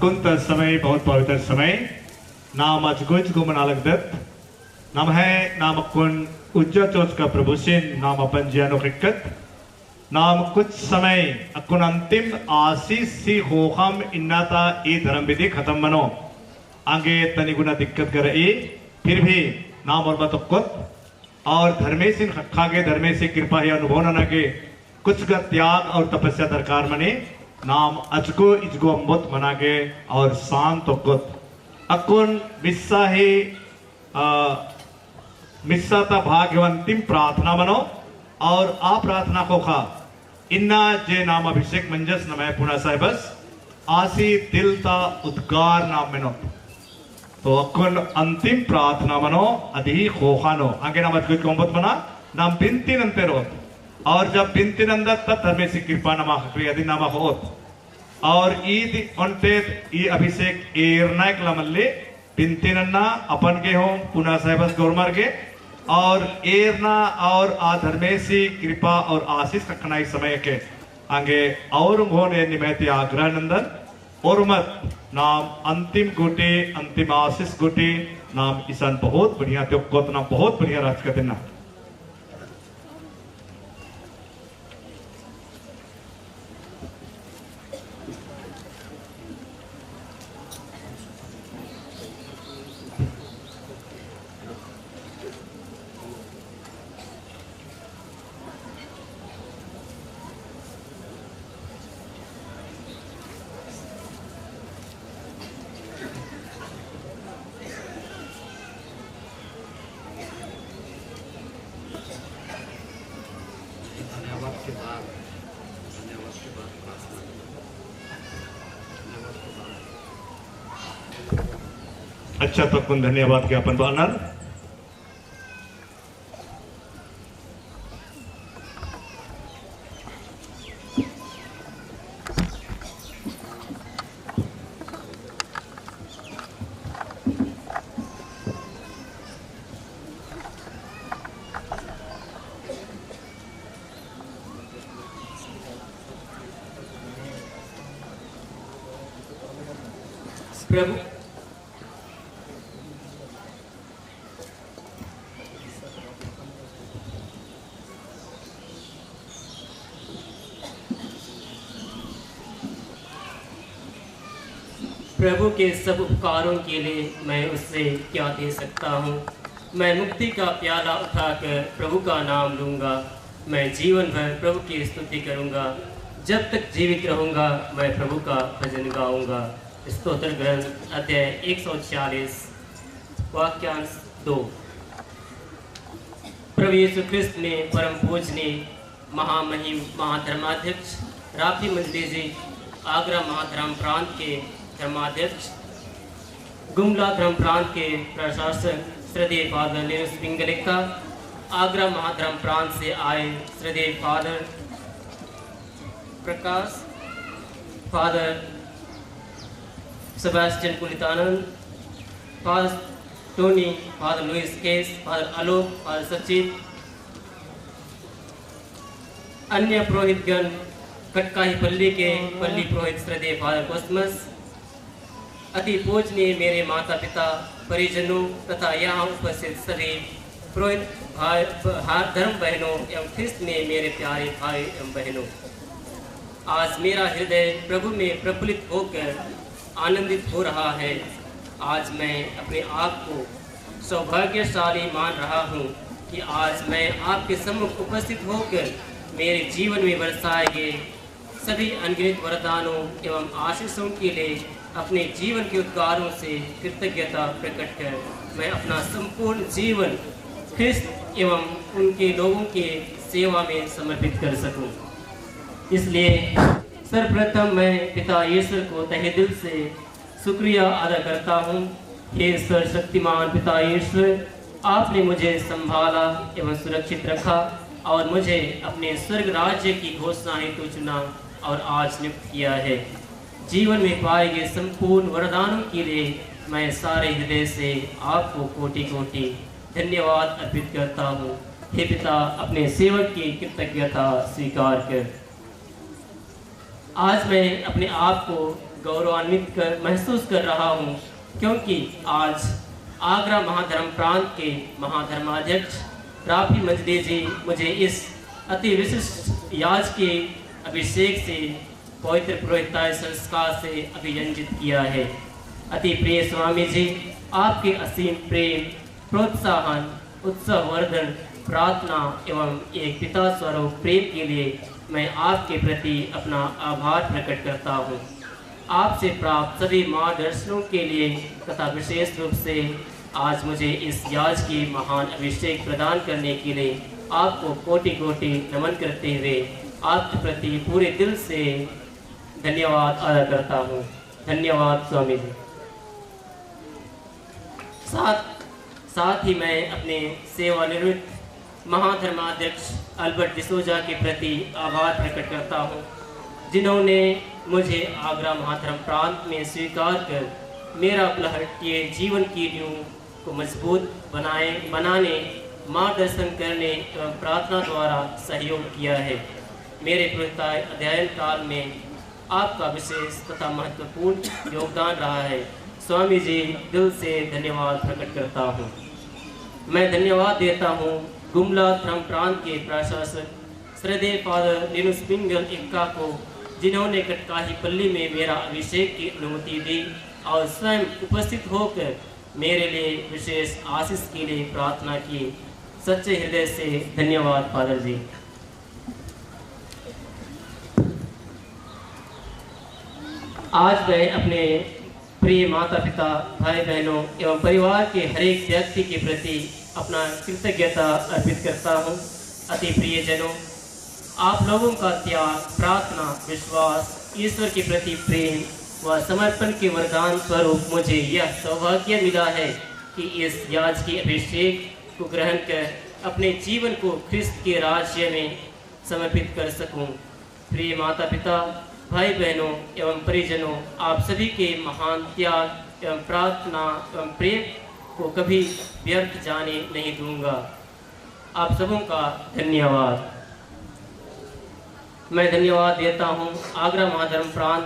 अकुंत समय बहुत पवित्र समय नाम अचगुच गुमनालगदत नाम है नाम अकुन उज्जा चोच का प्रभुसिन नाम अपन जियानो खिक्कत नाम कुछ समय अकुन अंतिम आशीष सी होखम इन्नाता ये धर्म विधि खत्म बनो आगे तनी गुना दिक्कत कर फिर भी नाम और मतकुत और धर्मेसिन खागे धर्मेसी कृपा ही अनुभव न के कुछ का त्याग और तपस्या दरकार मने नाम अचको इजगो अम्बुत मना के और शांत कुत अकुन मिस्सा ही मिस्सा ता भाग्यवंतिम प्रार्थना मनो और आ प्रार्थना को खा इन्ना जे नाम अभिषेक मंजस नमय पुना साहिबस आसी दिल ता उद्गार नाम मनो तो अकुन अंतिम प्रार्थना मनो अधि खोखानो आगे नाम अचको अम्बुत मना नाम बिनती नंते रोत और जब बिनती नंदा तब धर्मे से कृपा नमा यदि नामा होत और ईद उनते ई अभिषेक एरनायक लमल्ले बिनती नन्ना अपन के हो पुना साहिबस गौरमर के और एरना और आ धर्मे से कृपा और आशीष रखना समय के आगे और उन्होंने निमहती आग्रह नंदन और मत नाम अंतिम गोटे अंतिम आशीष गोटे नाम ईसान बहुत बढ़िया तो नाम बहुत बढ़िया राज का देना अच्छा तो कुन धन्यवाद ज्ञापन बानर प्रभु प्रभु के सब उपकारों के लिए मैं उससे क्या दे सकता हूँ। मैं मुक्ति का प्याला उठाकर प्रभु का नाम लूँगा। मैं जीवन भर प्रभु की स्तुति करूँगा। जब तक जीवित रहूँगा मैं प्रभु का भजन गाऊँगा। स्तोत्र ग्रंथ अध्याय 146 वाक्यांश 2। प्रभु यीशु ख्रिस्त ने परम पूजनीय महामहिम महाधर्माध्यक्ष राफी मंजरी जी, आगरा महाधर्म प्रांत के धर्माध्यक्ष, गुमला धर्म प्रांत के प्रशासक श्रद्धेय फादर लिनुस पिंगलिका, आगरा महाधर्म प्रांत से आए श्रद्धेय father Prakash, father Sebastian Pulitanand, father Tony, father Louis केस, फादर आलोक, फादर सचिन, अन्य पुरोहितगण, कटकाही पल्ली के पल्ली पुरोहित श्रद्धेय फादर कोस्मस, अति पूजनीय मेरे माता पिता, परिजनों तथा यहाँ उपस्थित सभी पुरोहित भाई धर्म बहनों एवं ख्रिस्त में मेरे प्यारे भाई एवं बहनों, आज मेरा हृदय प्रभु में प्रफुल्लित होकर आनंदित हो रहा है। आज मैं अपने आप को सौभाग्यशाली मान रहा हूँ कि आज मैं आपके सम्मुख उपस्थित होकर मेरे जीवन में बरसाए गए सभी अनगिनत वरदानों एवं आशीषों के लिए अपने जीवन के उद्गारों से कृतज्ञता प्रकट कर मैं अपना संपूर्ण जीवन ख्रिस्त एवं उनके लोगों के सेवा में समर्पित कर सकूं। इसलिए सर्वप्रथम मैं पिता ईश्वर को तहे दिल से शुक्रिया अदा करता हूं। हे सर्वशक्तिमान पिता ईश्वर, आपने मुझे संभाला एवं सुरक्षित रखा और मुझे अपने स्वर्ग राज्य की घोषणा हेतु चुना और आज नियुक्त किया है। जीवन में पाए गए संपूर्ण वरदानों के लिए मैं सारे हृदय से आपको कोटि कोटि धन्यवाद अर्पित करता हूँ। हे पिता, अपने सेवक की कृतज्ञता स्वीकार कर आज मैं अपने आप को गौरवान्वित महसूस कर रहा हूँ, क्योंकि आज आगरा महाधर्म प्रांत के महाधर्माध्यक्ष राफी मंजरी जी मुझे इस अति विशिष्ट याज के अभिषेक से पवित्र पुरोहिताय संस्कार से अभियंजित किया है। अति प्रिय स्वामी जी, आपके असीम प्रेम, प्रोत्साहन, उत्साहवर्धन, प्रार्थना एवं एक पिता स्वरूप प्रेम के लिए मैं आपके प्रति अपना आभार प्रकट करता हूँ। आपसे प्राप्त सभी मार्गदर्शनों के लिए तथा विशेष रूप से आज मुझे इस याज की महान अभिषेक प्रदान करने के लिए आपको कोटि कोटि नमन करते हुए आपके प्रति पूरे दिल से धन्यवाद अदा करता हूँ। धन्यवाद स्वामी जी। साथ ही मैं अपने सेवानिवृत्त महाधर्माध्यक्ष अल्बर्ट डिसोजा के प्रति आभार प्रकट करता हूँ, जिन्होंने मुझे आगरा महाधर्म प्रांत में स्वीकार कर मेरा बलहट्टीय जीवन की नींव को मजबूत बनाने, मार्गदर्शन करने एवं प्रार्थना द्वारा सहयोग किया है। मेरे पुरोहिताय अध्ययन काल में आपका विशेष तथा महत्वपूर्ण योगदान रहा है। स्वामी जी, दिल से धन्यवाद प्रकट करता हूँ। मैं धन्यवाद देता हूँ गुमला धर्म प्रांत के प्रशासक श्रद्धेय फादर लिनुस पिंगलिका को, जिन्होंने कटकाही पल्ली में मेरा अभिषेक की अनुमति दी और स्वयं उपस्थित होकर मेरे लिए विशेष आशीष के लिए प्रार्थना की। सच्चे हृदय से धन्यवाद फादर जी। आज मैं अपने प्रिय माता पिता, भाई बहनों एवं परिवार के हर एक व्यक्ति के प्रति अपना कृतज्ञता अर्पित करता हूँ। अति प्रियजनों, आप लोगों का त्याग, प्रार्थना, विश्वास, ईश्वर के प्रति प्रेम व समर्पण के वरदान स्वरूप मुझे यह सौभाग्य मिला है कि इस याज के अभिषेक को ग्रहण कर अपने जीवन को ख्रिस्त के राज्य में समर्पित कर सकूं। प्रिय माता पिता, भाई बहनों एवं परिजनों, आप सभी के महान त्याग एवं प्रार्थना एवं प्रेम को कभी व्यर्थ जाने नहीं दूंगा। आप सबों का धन्यवाद। मैं धन्यवाद देता हूं आगरा महाधर्म प्रांत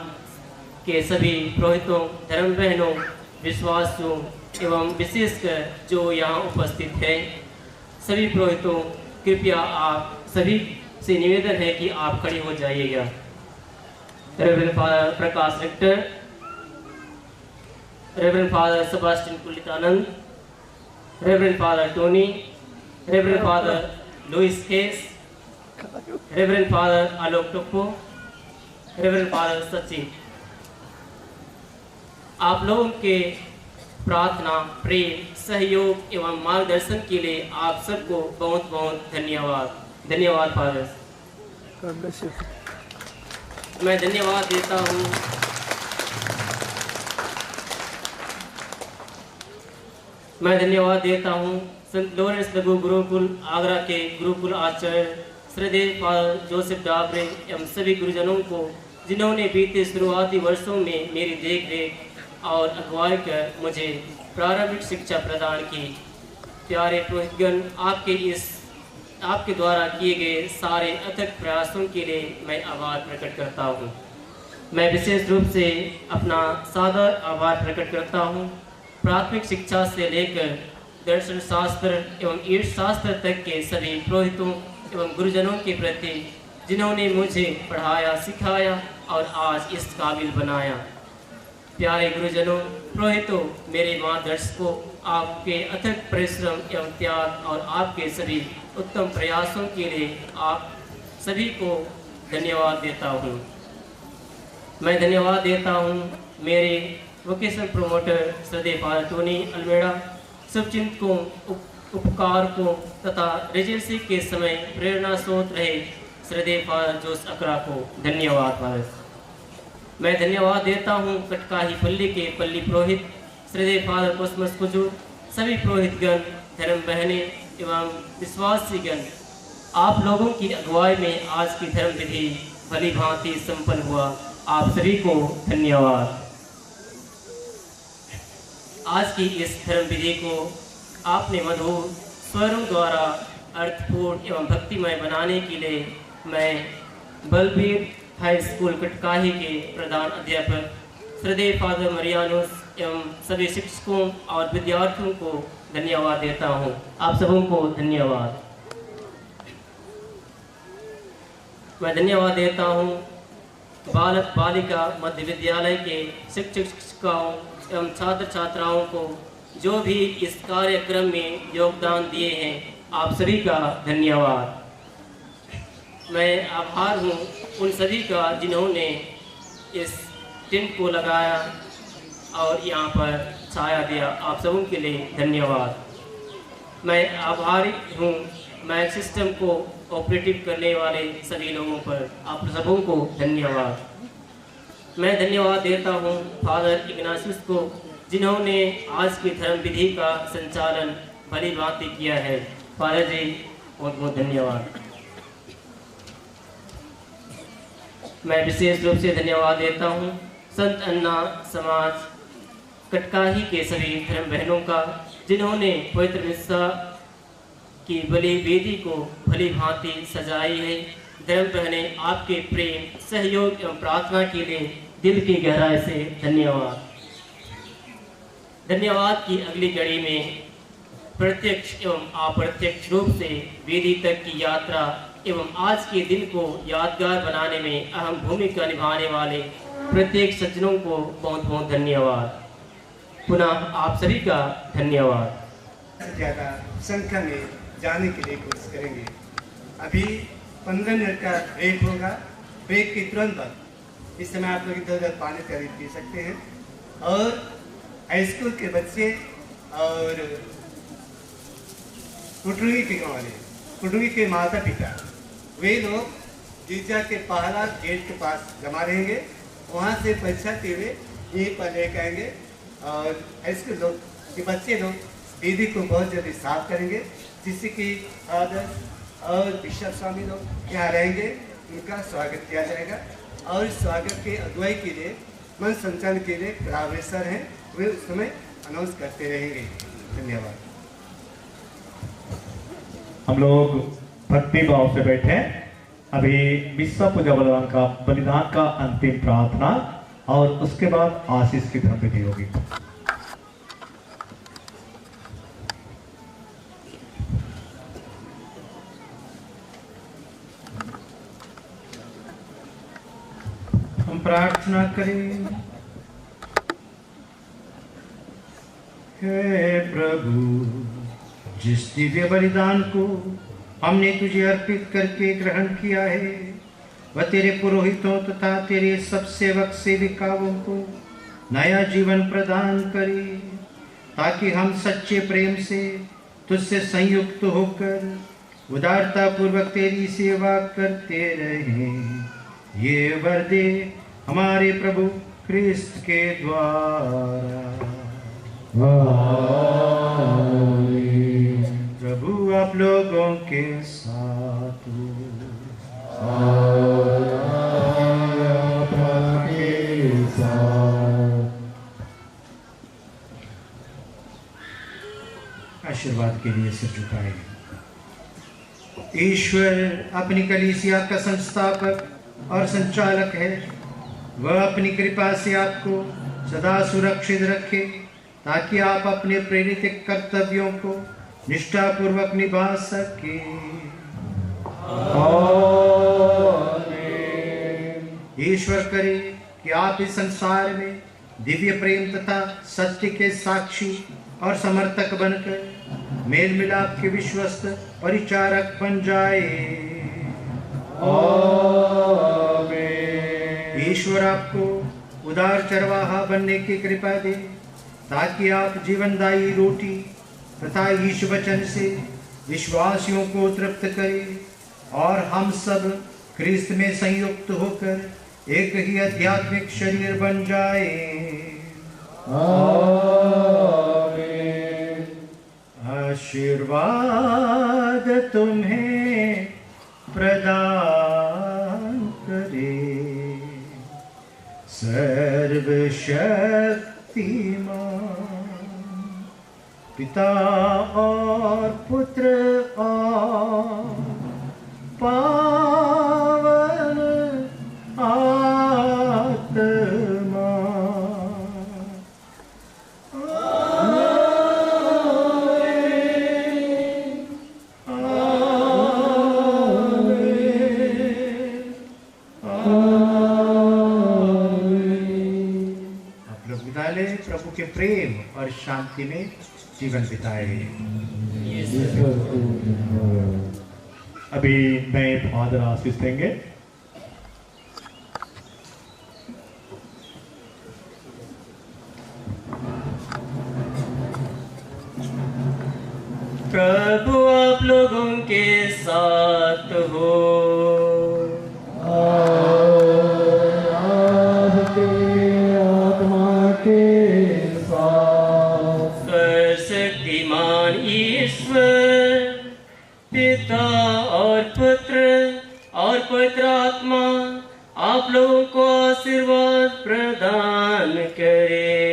के सभी पुरोहितों, धर्म बहनों, विश्वासियों एवं विशेषकर जो यहाँ उपस्थित हैं, सभी पुरोहितों, कृपया आप सभी से निवेदन है कि आप खड़े हो जाइएगा। Reverend father Prakash rector, reverend father Sebastian Kulitanand, reverend father Tony, reverend father Louis केस, reverend father Alok Toppo, reverend father Sachin, आप लोगों के प्रार्थना, प्रेम, सहयोग एवं मार्गदर्शन के लिए आप सबको बहुत बहुत धन्यवाद। धन्यवाद फादर। मैं धन्यवाद देता हूँ संत लॉरेंस लघु गुरुकुल आगरा के गुरुकुल आचार्य श्रद्धेय फादर जोसेफ डाबरे एवं सभी गुरुजनों को, जिन्होंने बीते शुरुआती वर्षों में मेरी देखरेख और अगुवाई कर मुझे प्रारंभिक शिक्षा प्रदान की। प्यारे पुरोहितगण, आपके द्वारा किए गए सारे अथक प्रयासों के लिए मैं आभार प्रकट करता हूँ। मैं विशेष रूप से अपना सादर आभार प्रकट करता हूँ प्राथमिक शिक्षा से लेकर दर्शन शास्त्र एवं ईर्ष शास्त्र तक के सभी पुरोहितों एवं गुरुजनों के प्रति, जिन्होंने मुझे पढ़ाया, सिखाया और आज इस काबिल बनाया। प्यारे गुरुजनों, पुरोहितों, मेरे मार्गदर्शकों, आपके अथक परिश्रम एवं त्याग और आपके सभी उत्तम प्रयासों के लिए आप सभी को धन्यवाद देता हूँ। मैं धन्यवाद देता हूँ मेरे वोकेशनल प्रोमोटर श्रद्धेय फादर टोनी अल्मेड़ा, शुभचिंतकों, उपकारकों तथा रेजेंसी के समय प्रेरणा स्रोत रहे श्रद्धेय फादर जोस अकरा को धन्यवाद फादर। मैं धन्यवाद देता हूँ कटकाही पल्ली के पल्ली पुरोहित श्रद्धेय फादर कोस्मस कुजूर, सभी पुरोहितगण, धर्म बहनें एवं विश्वासीगण, आप लोगों की अगुवाई में आज की धर्म विधि भली भांति संपन्न हुआ। आप सभी को धन्यवाद। आज की इस धर्म विधि को आपने मधुर स्वरों द्वारा अर्थपूर्ण एवं भक्तिमय बनाने के लिए मैं बलबीर हाई स्कूल कटकाही के प्रधान अध्यापक श्रद्धेय फादर मरियानुस एवं सभी शिक्षकों और विद्यार्थियों को धन्यवाद देता हूं। आप सबों को धन्यवाद। मैं धन्यवाद देता हूं बालक बालिका मध्य विद्यालय के शिक्षक शिक्षिकाओं एवं छात्र छात्राओं को, जो भी इस कार्यक्रम में योगदान दिए हैं। आप सभी का धन्यवाद। मैं आभार हूँ उन सभी का जिन्होंने इस टेंट को लगाया और यहाँ पर छाया दिया। आप सबों के लिए धन्यवाद। मैं आभारी हूँ मैक सिस्टम को ऑपरेटिव करने वाले सभी लोगों पर। आप सबों को धन्यवाद। मैं धन्यवाद देता हूँ फादर इग्नासियस को, जिन्होंने आज की धर्म विधि का संचालन भली भांति किया है। फादर जी, बहुत बहुत धन्यवाद। मैं विशेष रूप से धन्यवाद देता हूँ संत अन्ना समाज कटकाही के सभी धर्म बहनों का, जिन्होंने पवित्र मिस्सा की बलि वेदी को भली भांति सजाई है। धर्म बहने, आपके प्रेम, सहयोग एवं प्रार्थना के लिए दिल की गहराई से धन्यवाद। धन्यवाद की अगली कड़ी में प्रत्यक्ष एवं अप्रत्यक्ष रूप से वेदी तक की यात्रा एवं आज के दिन को यादगार बनाने में अहम भूमिका निभाने वाले प्रत्येक सज्जनों को बहुत बहुत धन्यवाद। पुनः आप सभी का धन्यवाद। ज़्यादा संख्या में जाने के लिए कोशिश करेंगे। अभी 15 मिनट का ब्रेक होगा। ब्रेक के तुरंत बाद इस समय आप लोग इधर पानी खरीद पी सकते हैं। और हाई स्कूल के बच्चे और कुटुंबी के गाँव वाले, कुटुंबी के माता पिता, वे लोग गिरजा के पहला गेट के पास जमा रहेंगे। वहाँ से परीक्षा के लिए यहीं पर लेकर आएंगे और हाई स्कूल लोग के बच्चे लोग दीदी को बहुत जल्दी साफ करेंगे, जिससे कि फादर और बिशप स्वामी लोग यहाँ रहेंगे। उनका स्वागत किया जाएगा और स्वागत के अगुवाई के लिए, मन संचालन के लिए रावेश्वर हैं, वे उस समय अनाउंस करते रहेंगे। धन्यवाद। हम लोग भक्ति भाव से बैठे। अभी विश्व पूजा बलिदान का अंतिम प्रार्थना और उसके बाद आशीष की तरफ विधि होगी। हम प्रार्थना करें। हे प्रभु, जिस दिव्य बलिदान को हमने तुझे अर्पित करके ग्रहण किया है, वह तेरे पुरोहितों तथा तेरे सब सेवक सेविकाओं को नया जीवन प्रदान करे, ताकि हम सच्चे प्रेम से तुझसे संयुक्त होकर उदारता पूर्वक तेरी सेवा करते रहें। ये वर दे हमारे प्रभु क्रिस्त के द्वारा। प्रभु आप लोगों के साथ हो। आशीर्वाद के लिए सिर झुकाए। ईश्वर अपनी कलीसिया का संस्थापक और संचालक है। वह अपनी कृपा से आपको सदा सुरक्षित रखे, ताकि आप अपने प्रेरित कर्तव्यों को निष्ठापूर्वक निभा सके। ईश्वर करे कि आप इस संसार में दिव्य प्रेम तथा सत्य के साक्षी और समर्थक बनकर मेल मिलाप के विश्वस्त परिचारक बन जाए। ईश्वर आपको उदार चरवाहा बनने की कृपा दे, ताकि आप जीवनदायी रोटी तथा ईश वचन से विश्वासियों को तृप्त करें और हम सब क्रिस्त में संयुक्त होकर एक ही आध्यात्मिक शरीर बन जाए। आशीर्वाद तुम्हें प्रदान करे सर्वशक्तिमान पिता और पुत्र और पावन आत्मा। आप लोग विदा लें। प्रभु के प्रेम और शांति में जीवन बिताए। अभी नए फादर आशीष देंगे। प्रभु आप लोगों के साथ हो। आपके आत्मा के साथ। सर्वशक्तिमान ईश्वर पिता और पुत्र और पवित्र आत्मा आप लोगों को आशीर्वाद प्रदान करे।